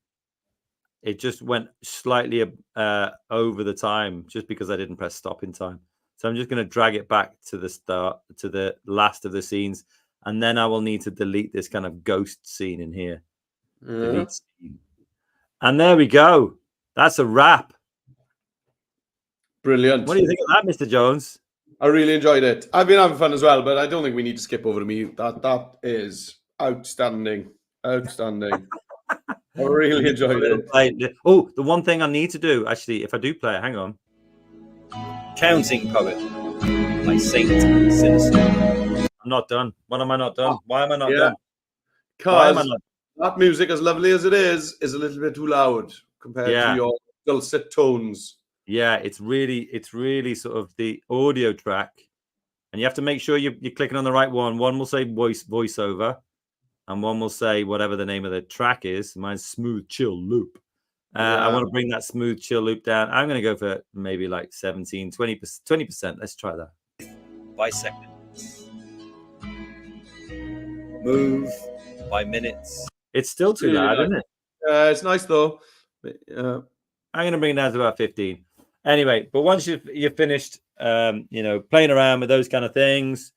it just went slightly over the time, just because I didn't press stop in time. So I'm just going to drag it back to the start, to the last of the scenes. And then I will need to delete this kind of ghost scene in here. Delete scene. And there we go. That's a wrap. Brilliant. What do you think of that, Mr. Jones? I really enjoyed it. I've been having fun as well, but I don't think we need to skip over to me. That is outstanding. Outstanding. I really enjoyed it. Oh, the one thing I need to do, actually, if I do play it, hang on. Counting Poem by Saint Cynosure. I'm not done. What am I not done? Why am I not done? Because that music, as lovely as it is a little bit too loud compared to your dulcet tones. Yeah, it's really sort of the audio track, and you have to make sure you're clicking on the right one. One will say voiceover, and one will say whatever the name of the track is. Mine's Smooth Chill Loop. I want to bring that Smooth Chill Loop down. I'm going to go for maybe like 17, 20%. Let's try that. By seconds. Move by minutes. It's still too loud, isn't it? It's nice though. I'm going to bring it down to about 15. Anyway, but once you're finished, playing around with those kind of things,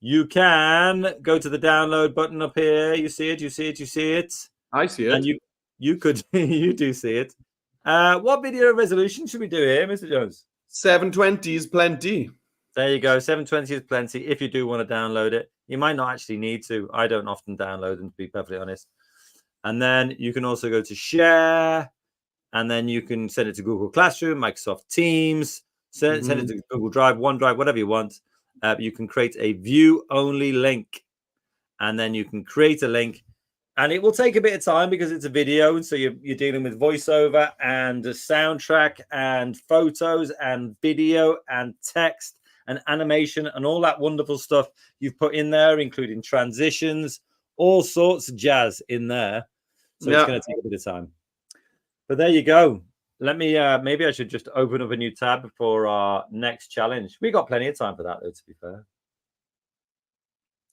you can go to the download button up here. You see it. You see it. You see it. I see it. And you could you do see it. What video resolution should we do here, Mr. Jones? 720 is plenty. There you go. 720 is plenty. If you do want to download it, you might not actually need to. I don't often download them, to be perfectly honest. And then you can also go to share, and then you can send it to Google Classroom, Microsoft Teams, send it to Google Drive, OneDrive, whatever you want. You can create a view-only link, and then you can create a link. And it will take a bit of time because it's a video. So you're dealing with voiceover and a soundtrack and photos and video and text and animation and all that wonderful stuff you've put in there, including transitions, all sorts of jazz in there. So it's going to take a bit of time. But there you go. Let me, maybe I should just open up a new tab for our next challenge. We got plenty of time for that, though, to be fair.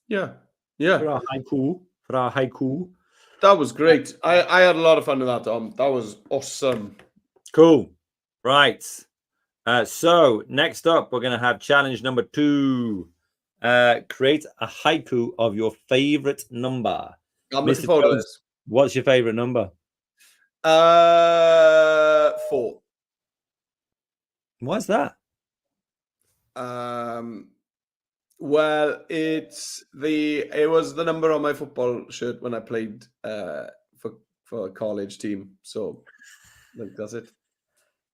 Yeah. Yeah. For our haiku. That was great. I had a lot of fun with that, Dom. That was awesome. Cool. Right. So next up, we're going to have challenge number 2. Create a haiku of your favorite number. I'm looking forward to this. What's your favorite number? 4. What's that? Well, it was the number on my football shirt when I played for a college team. So that's it.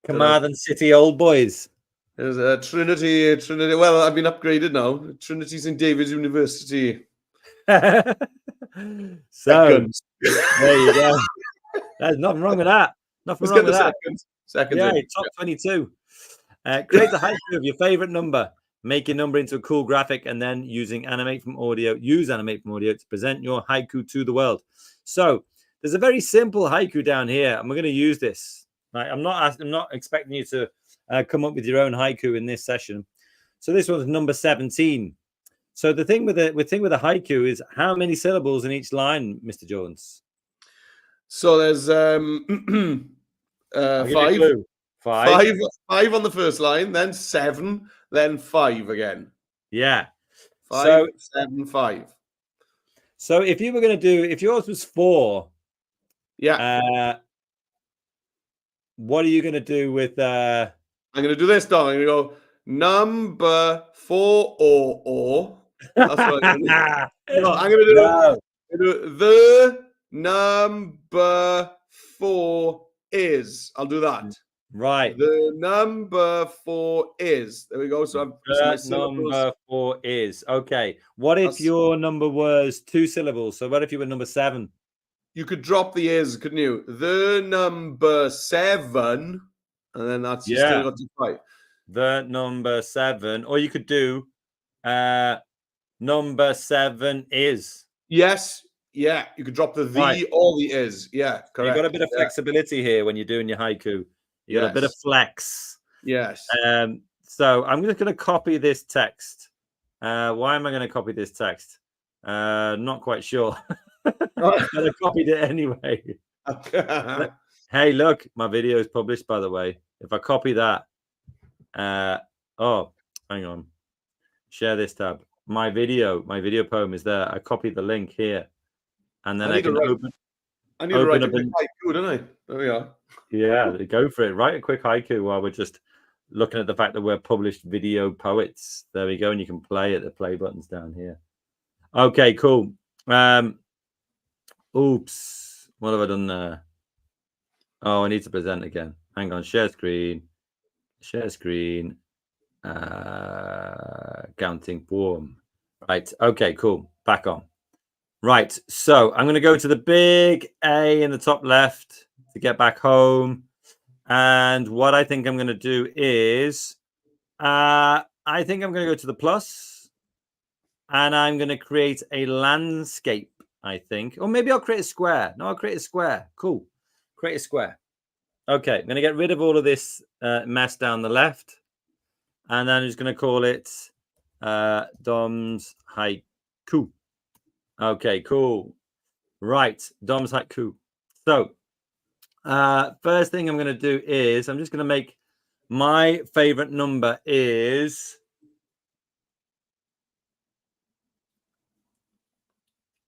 Carmarthen City Old Boys. It was Trinity. Well, I've been upgraded now. Trinity St. David's University. So there you go. There's nothing wrong with that. Nothing wrong with that. Second. Yeah, top 22. Create a haiku of your favorite number. Make your number into a cool graphic, and then use Animate from Audio to present your haiku to the world. So there's a very simple haiku down here, and we're going to use this. Right? I'm not expecting you to come up with your own haiku in this session. So this one's number 17. So the thing with a haiku is how many syllables in each line, Mr. Jones? So there's 5. 5 on the first line, then 7, then 5 again. Yeah. 5, 7, 5. So if you were going to do, if yours was 4, what are you going to do with? I'm going to do this, Dom. I'm going to go number 4 or. That's what I'm going to do. No, I'm going to do the number 4 is. I'll do that. Right. The number 4 is. There we go. So number 4 is. Okay. What if your number was 2 syllables? So what if you were number 7? You could drop the is, couldn't you? The number 7, and then that's still got to 5. The number 7, or you could do number 7 is. Yes. Yeah. You could drop the or the is. Yeah. Correct. You've got a bit of flexibility here when you're doing your haiku. You got a bit of flex. Yes. So I'm just going to copy this text. Why am I going to copy this text? Not quite sure. But I copied it anyway. Hey, look, my video is published, by the way. If I copy that, hang on. Share this tab. My video poem is there. I copied the link here, and then I can open. I need to write a quick haiku, don't I? There we are. Yeah, go for it. Write a quick haiku while we're just looking at the fact that we're published video poets. There we go, and you can play at the play buttons down here. Okay, cool. Oops, what have I done there? Oh, I need to present again. Hang on, share screen. Counting boom. Right. Okay, cool. Back on. Right. So I'm going to go to the big A in the top left to get back home. And what I think I'm going to do is I think I'm going to go to the plus, and I'm going to create a landscape, I think. Or maybe I'll create a square. No, I'll create a square. Cool. Create a square. Okay. I'm going to get rid of all of this mess down the left. And then I'm just going to call it Dom's Haiku. Okay, cool. Right. Dom's Haiku. So first thing I'm going to do is I'm just going to make my favorite number is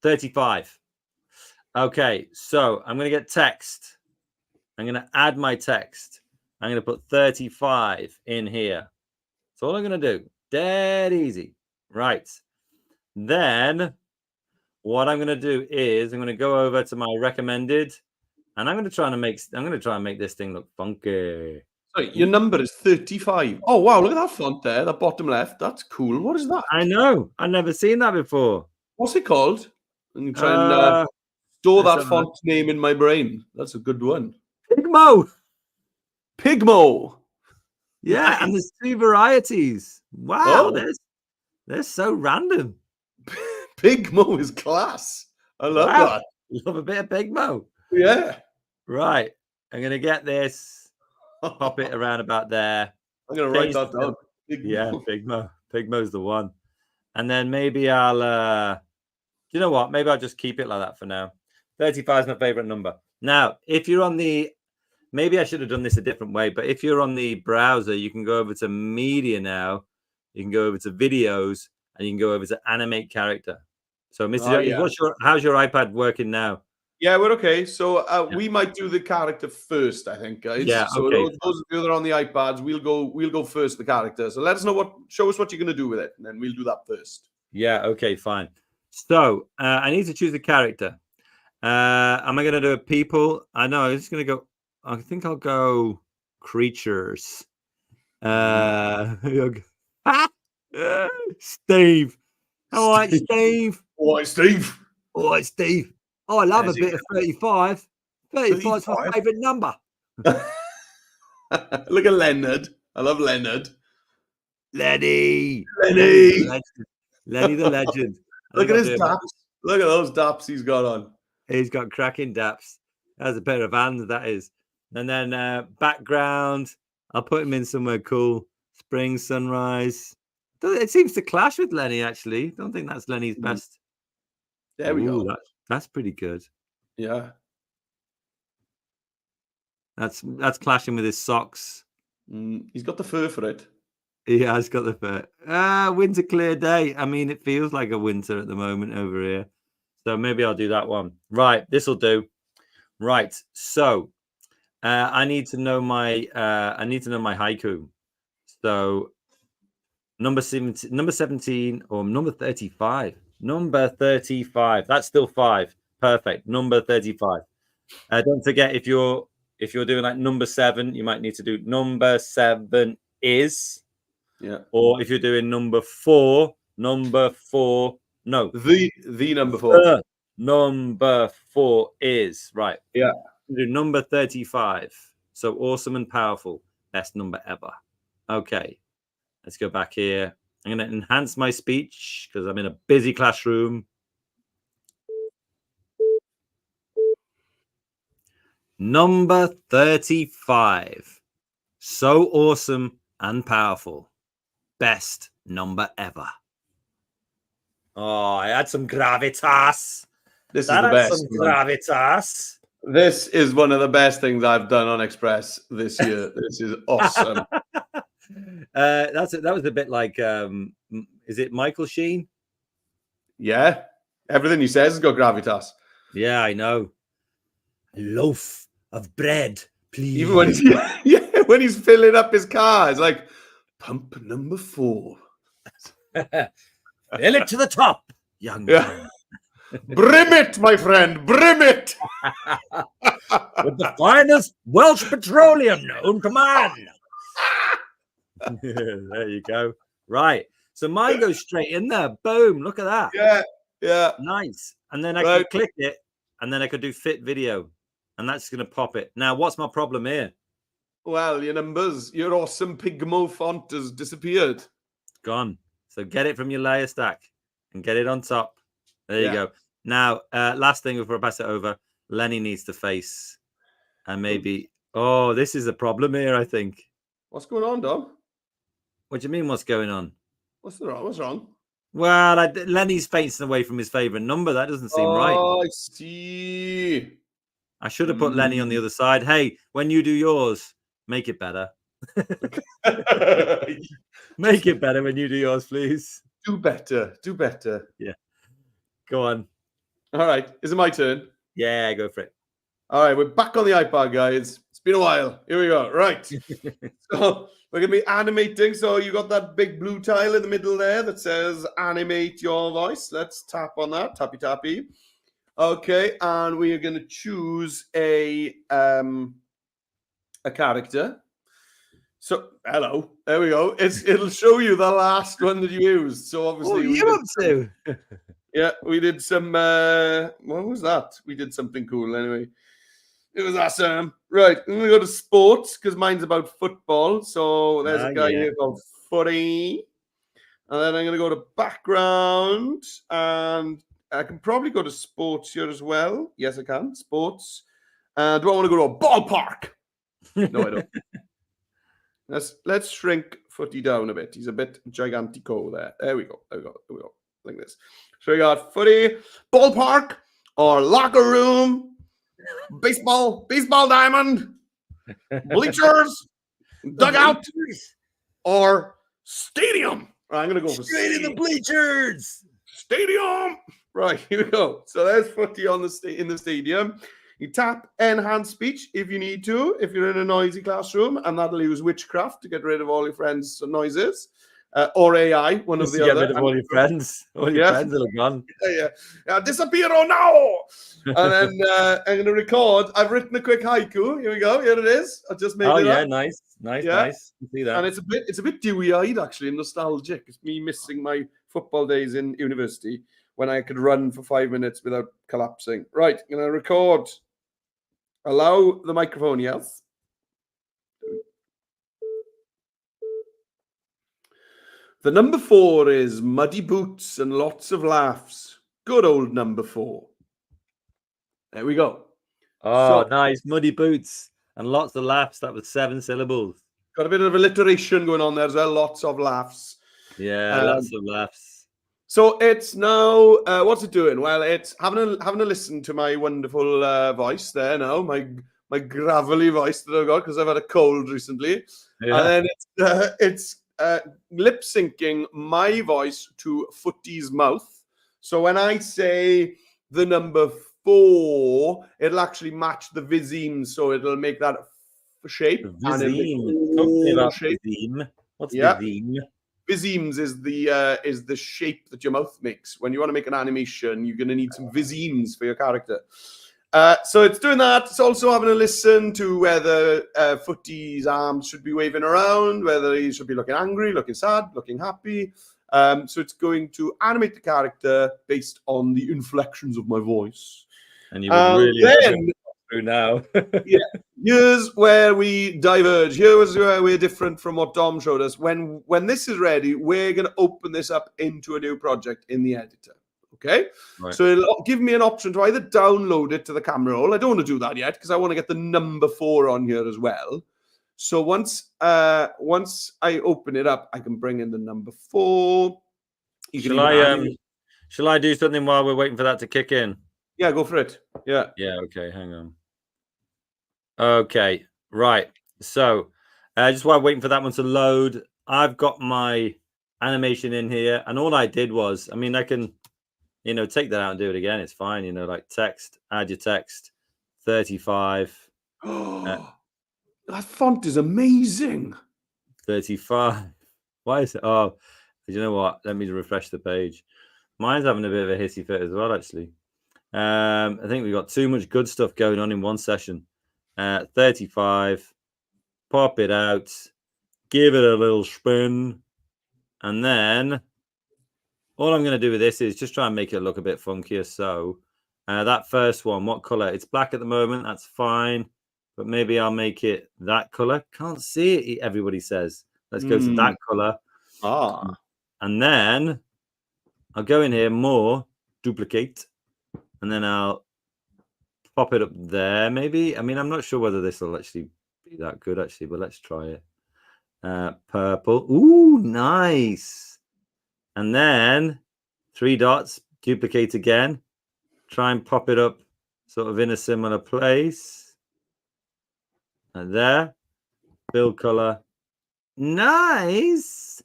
35. Okay, so I'm going to get text. I'm going to add my text. I'm going to put 35 in here. That's all I'm going to do. Dead easy. Right. Then what I'm going to do is I'm going to go over to my recommended, and I'm going to try and make this thing look funky. Sorry, your number is 35. Oh, wow. Look at that font there. That bottom left. That's cool. What is that? I know. I've never seen that before. What's it called? I'm going to try and store let's that have a font name in my brain. That's a good one. Pigmo. Pigmo. Yeah, and there's 2 varieties. Wow, Oh. they're so random. Pigmo is class. I love that. Love a bit of Pigmo. Yeah. Right. I'm going to get this, pop it around about there. I'm going to write that down. Pigmo. Yeah, Pigmo. Pigmo's the one. And then maybe I'll, you know what? Maybe I'll just keep it like that for now. 35 is my favorite number. Now, if you're on the, maybe I should have done this a different way, but if you're on the browser, you can go over to media now. You can go over to videos and you can go over to animate character. So, Mr. How's your iPad working now? Yeah, we're okay. So we might do the character first, I think, guys. Yeah. So Okay. those of you that are on the iPads, we'll go first. The character. So let us know show us what you're going to do with it, and then we'll do that first. Yeah. Okay. Fine. So I need to choose a character. Am I going to do a people? I know. I'm just going to go. I think I'll go creatures. Steve. All right, Steve. All right, Steve. All right, Steve. Oh, I love a bit of 35. 35 is my favorite number. Look at Leonard. I love Leonard. Lenny. Lenny. Lenny the legend. Look at his daps. Look at those daps he's got on. He's got cracking daps. That's a pair of hands, that is. And then background. I'll put him in somewhere cool. Spring, sunrise. It seems to clash with Lenny, actually. Don't think that's Lenny's best. There we go. That's pretty good. Yeah. That's clashing with his socks. He's got the fur for it. He has got the fur. Winter clear day. I mean, it feels like a winter at the moment over here. So maybe I'll do that one. Right, this will do. Right. So I need to know my haiku. So number 17 or number 35. Number 35. That's still 5. Perfect. Number 35. Don't forget, if you're doing like number 7, you might need to do number 7 is. Yeah. Or if you're doing number 4, number 4. No. The number 4. Number 4 is. Right. Yeah. Do number 35. So awesome and powerful. Best number ever. Okay. Let's go back here. I'm going to enhance my speech because I'm in a busy classroom. Number 35. So awesome and powerful. Best number ever. Oh, I had some gravitas. This is the best. Some gravitas. This is one of the best things I've done on Express this year. This is awesome. That was a bit like, is it Michael Sheen? Yeah. Everything he says has got gravitas. Yeah, I know. A loaf of bread, please. Even when he's filling up his car, it's like, pump number 4. Fill it to the top, young man. Brim it, my friend, brim it. With the finest Welsh petroleum known to man. There you go. Right. So mine goes straight in there. Boom. Look at that. Yeah. Yeah. Nice. And then I could click it and then I could do fit video. And that's going to pop it. Now, what's my problem here? Well, your numbers, your awesome Pigmo font has disappeared. Gone. So get it from your layer stack and get it on top. There you go. Now, last thing before I pass it over, Lenny needs to face. And maybe, this is a problem here, I think. What's going on, Dom? What do you mean, what's going on? What's wrong? Well, Lenny's facing away from his favorite number. That doesn't seem right. Oh, I see. I should have put Lenny on the other side. Hey, when you do yours, make it better. Make it better when you do yours, please. Do better. Yeah. Go on. All right. Is it my turn? Yeah, go for it. All right. We're back on the iPad, guys. It's been a while. Here we go. Right. So we're going to be animating. So you got that big blue tile in the middle there that says animate your voice. Let's tap on that. Tappy, tappy. Okay. And we are going to choose a character. So, hello. There we go. It'll show you the last one that you used. So obviously, What are you up to? yeah, we did some. What was that? We did something cool anyway. It was awesome. Right, I'm gonna go to sports because mine's about football. So there's a guy here called Footy, and then I'm gonna go to background, and I can probably go to sports here as well. Yes, I can. Sports. Do I want to go to a ballpark? No, I don't. Let's shrink Footy down a bit. He's a bit gigantico there. There we go. Like this. So we got Footy, ballpark, or locker room, baseball diamond, bleachers, dugout, or stadium. I'm gonna go for Straight in the bleachers. stadium. Right, here we go. So there's Footy on in the stadium. You tap enhance speech if you need to, if you're in a noisy classroom, and that'll use witchcraft to get rid of all your friends' noises, or AI, one of the other. Get rid of all your friends. All your friends will have gone. Yeah, disappear now! And then I'm going to record. I've written a quick haiku. Here we go. Here it is. I just made it up. Nice. You see that? And it's a bit dewy-eyed, actually, and nostalgic. It's me missing my football days in university when I could run for 5 minutes without collapsing. Right, I'm going to record. Allow the microphone, yes. The number 4 is muddy boots and lots of laughs. Good old number 4. There we go. Oh, nice. Muddy boots and lots of laughs. That was 7 syllables. Got a bit of alliteration going on there as well. Lots of laughs. Yeah, lots of laughs. So it's now, what's it doing? Well, it's having a listen to my wonderful voice there now, my gravelly voice that I've got because I've had a cold recently. Yeah. And then it's lip syncing my voice to Footy's mouth. So when I say the number 4, it'll actually match the vizim, so it'll make that shape. Vizim. Vizim. What's vizim? Vizims is the shape that your mouth makes. When you want to make an animation, you're going to need some vizims for your character. So it's doing that. It's also having a listen to whether Footy's arms should be waving around, whether he should be looking angry, looking sad, looking happy. So it's going to animate the character based on the inflections of my voice. And you would really through now. Yeah. Here's where we diverge. Here's where we're different from what Dom showed us. When this is ready, we're going to open this up into a new project in the editor. Okay? Right. So it'll give me an option to either download it to the camera roll. I don't want to do that yet because I want to get the number 4 on here as well. So once I open it up, I can bring in the number 4. Shall I do something while we're waiting for that to kick in? Yeah, go for it. Yeah. Yeah, okay, hang on. Okay, right. So just while waiting for that one to load, I've got my animation in here, and all I did was, I mean, I can, take that out and do it again. It's fine, like text, add your text, 35. That font is amazing. 35. Why is it? Oh, you know what? Let me refresh the page. Mine's having a bit of a hissy fit as well, actually. I think we've got too much good stuff going on in one session. 35, pop it out, give it a little spin, and then all I'm going to do with this is just try and make it look a bit funkier. So that first one, what color? It's black at the moment. That's fine, but maybe I'll make it that color. Can't see it, everybody says. Let's go to that color. And then I'll go in here, more, duplicate, and then I'll pop it up there, maybe. I mean, I'm not sure whether this will actually be that good, actually, but let's try it. Purple. Ooh, nice. And then 3 dots, duplicate again. Try and pop it up sort of in a similar place. And there. Fill color. Nice.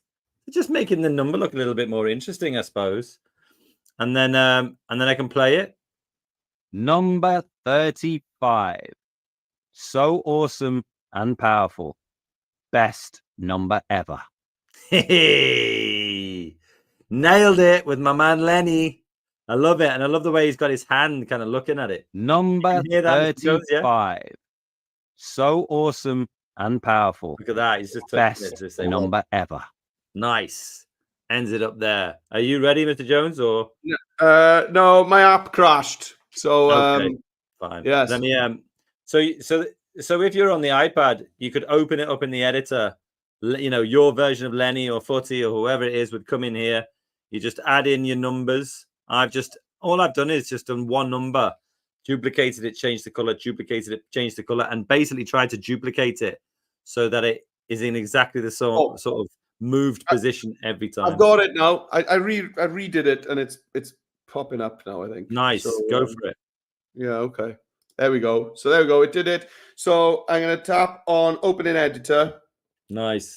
Just making the number look a little bit more interesting, I suppose. And then I can play it. Number 35. So awesome and powerful. Best number ever. Hey, nailed it with my man Lenny. I love it, and I love the way he's got his hand kind of looking at it. Number hear that, Mr. Jones, yeah? 35. So awesome and powerful. Look at that. He's just touching it Best to say number ever. nice. Ends it up there. Are you ready, Mr. Jones? Or No, my app crashed. So okay, fine. yes. Let me So if you're on the iPad, you could open it up in the editor. You know, your version of Lenny or Footy or whoever it is would come in here. You just add in your numbers. All I've done is just done one number, duplicated it, changed the color, duplicated it, changed the color, and basically tried to duplicate it so that it is in exactly the sort of moved position every time. I've got it now. I redid it, and it's popping up now, I think. Nice. So, go for it. Yeah, okay. There we go. So there we go. It did it. So I'm going to tap on Open in Editor. Nice.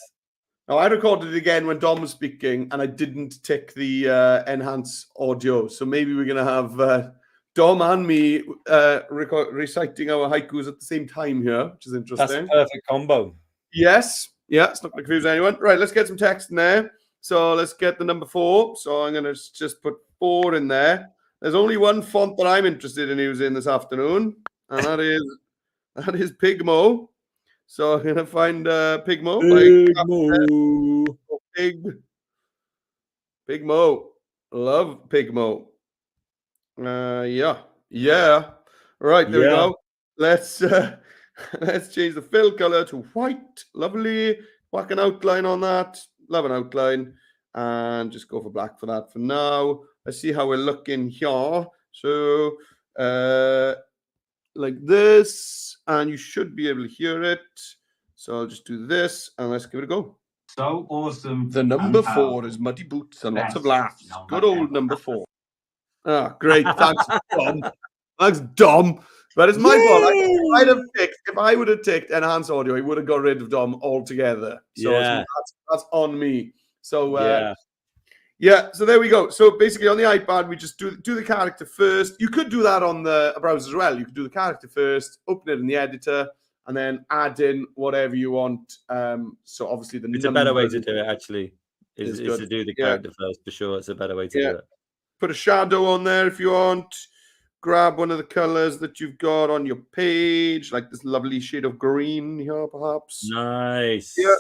Now, I recorded it again when Dom was speaking, and I didn't tick the enhance audio. So maybe we're going to have Dom and me reciting our haikus at the same time here, which is interesting. That's a perfect combo. Yes. Yeah, it's not going to confuse anyone. Right, let's get some text in there. So let's get the number 4. So I'm going to just put 4 in there. There's only one font that I'm interested in using this afternoon, and that is Pigmo. So I'm going to find Pigmo. Pigmo. Love Pigmo. Yeah. Right, there we go. Let's change the fill color to white. Lovely. Whack an outline on that. Love an outline. And just go for black for that for now. Let's see how we're looking here. So like this, and you should be able to hear it. So I'll just do this, and let's give it a go. So awesome. The number 4 is Muddy Boots and lots of laughs. Good old number 4. Ah, great. Thanks, Dom. Thanks, Dom. But it's my fault. If I would have ticked enhance audio, he would have got rid of Dom altogether. So that's on me. So so there we go. So basically on the iPad, we just do the character first. You could do that on the browser as well. You could do the character first, open it in the editor, and then add in whatever you want. So obviously it's a better way to do it, actually, is to do the character first, for sure. It's a better way to do it. Put a shadow on there if you want. Grab one of the colors that you've got on your page, like this lovely shade of green here, perhaps. Nice. Yeah.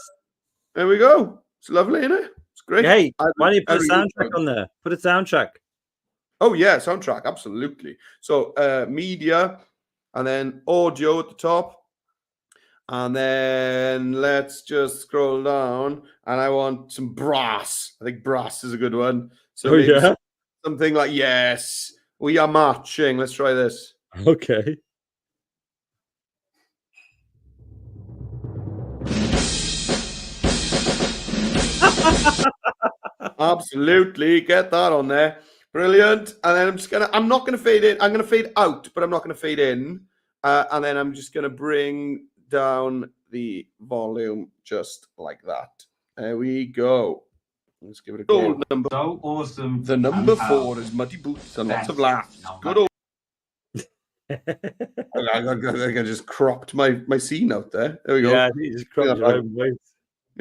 There we go. It's lovely, isn't it? It's great. Hey, why don't you put a soundtrack on there? Put a soundtrack. Oh, yeah, soundtrack. Absolutely. So media, and then audio at the top. And then let's just scroll down. And I want some brass. I think brass is a good one. So something like, yes, we are marching. Let's try this. Okay. Absolutely. Get that on there. Brilliant. And then I'm not going to fade in. I'm going to fade out, but I'm not going to fade in. And then I'm just going to bring down the volume just like that. There we go. Let's give it a go. So awesome. The number 4 is Muddy Boots and lots of laughs. Good old. I just cropped my scene out there. There we go. Yeah, you just cropped your own voice.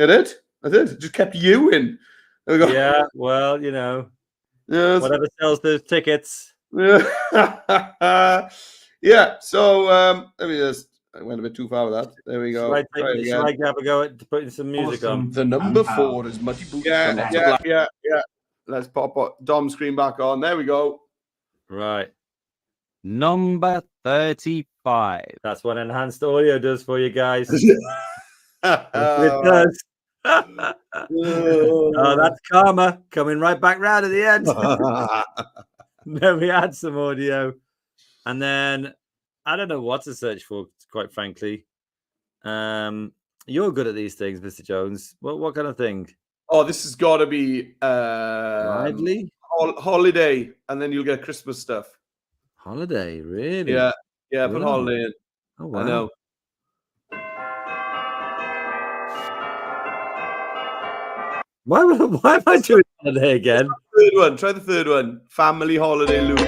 I did. It just kept you in. There we go. Yeah, well, you know, whatever sells those tickets. Yeah. So let me just. I went a bit too far with that. There we go. Should I have a go at putting some music on? The number 4 is Muddy Boots. Yeah. Let's pop Dom's screen back on. There we go. Right. Number 35. That's what enhanced audio does for you guys. It does. Oh, that's karma coming right back round at the end. Then we add some audio, and then I don't know what to search for, quite frankly. You're good at these things, Mr. Jones. What kind of thing? Oh, this has got to be lively holiday, and then you'll get Christmas stuff. Holiday, really? Yeah. Put holiday in. Oh, wow. I know. Why am I doing holiday again? Try the third one. Family holiday loop.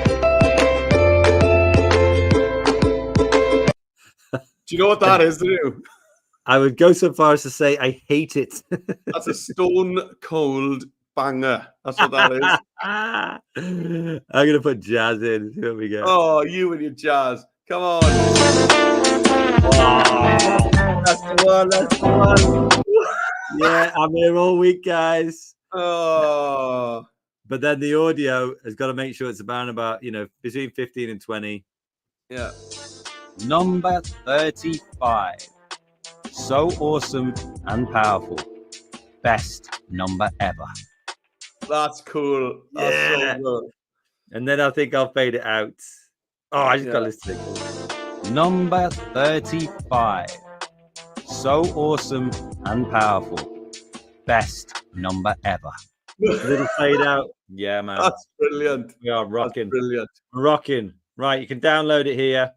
Do you know what that is, do you? I would go so far as to say I hate it. That's a stone cold banger. That's what that is. I'm gonna put jazz in. See what we get. Oh, you and your jazz. Come on. That's the one. That's the one. Yeah, I'm here all week, guys. Oh. But then the audio has got to make sure it's about between 15 and 20. Yeah. Number 35. So awesome and powerful. Best number ever. That's cool. That's Yeah. so good. And then I think I'll fade it out. Oh, I just got to listen to it. Number 35. So awesome and powerful. Best number ever. Little fade out. Yeah, man. That's brilliant. We are That's rocking. brilliant. Rocking. Right. You can download it here.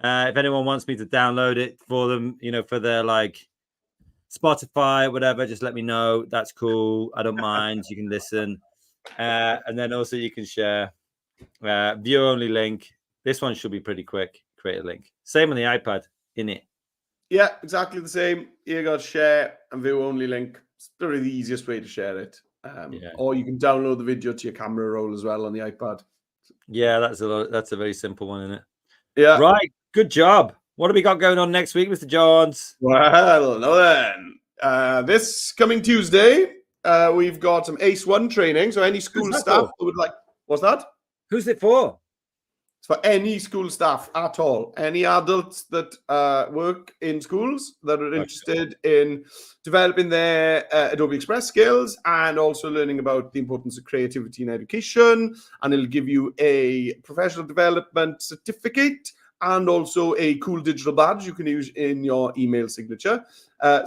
If anyone wants me to download it for them, for their Spotify, whatever, just let me know. That's cool. I don't mind. You can listen. And then also you can share. View only link. This one should be pretty quick. Create a link. Same on the iPad, in it. Yeah, exactly the same. You got share and view only link. It's probably the easiest way to share it. Or you can download the video to your camera roll as well on the iPad. Yeah, that's a very simple one, isn't it? Yeah. Right. Good job. What have we got going on next week, Mr. Jones? Well, now then, this coming Tuesday, we've got some Ace 1 training. So any school staff who would like, what's that? Who's it for? It's for any school staff at all. Any adults that work in schools that are interested in developing their Adobe Express skills and also learning about the importance of creativity in education. And it'll give you a professional development certificate and also a cool digital badge you can use in your email signature.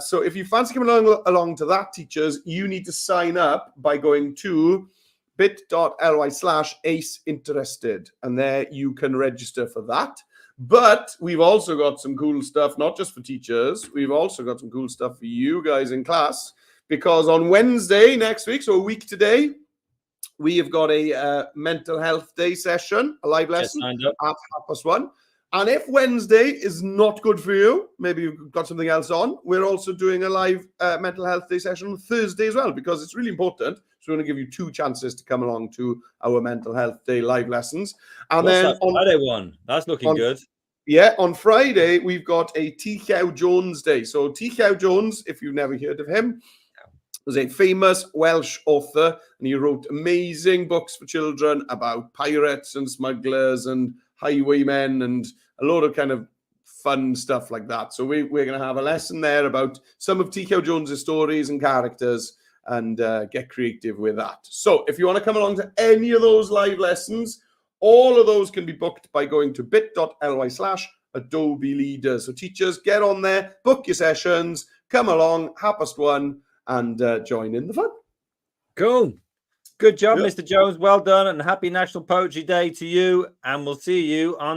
So if you fancy coming along to that, teachers, you need to sign up by going to bit.ly/AceInterested, and there you can register for that. But we've also got some cool stuff, not just for teachers. We've also got some cool stuff for you guys in class, because on Wednesday next week, so a week today, we have got a mental health day session, a live lesson at 1:30. And if Wednesday is not good for you, maybe you've got something else on, we're also doing a live mental health day session on Thursday as well, because it's really important. So we're going to give you 2 chances to come along to our mental health day live lessons. And What's then that Friday one? That's looking good. Yeah, on Friday, we've got a T.K. Jones day. So T.K. Jones, if you've never heard of him, was a famous Welsh author, and he wrote amazing books for children about pirates and smugglers and highwaymen and a lot of kind of fun stuff like that. So we're going to have a lesson there about some of T.K. Jones's stories and characters and get creative with that. So if you want to come along to any of those live lessons, all of those can be booked by going to bit.ly/Adobe Leaders. So teachers, get on there, book your sessions, come along, 1:30, and join in the fun. Cool. Good job, Mr. Jones. Well done, and happy National Poetry Day to you. And we'll see you on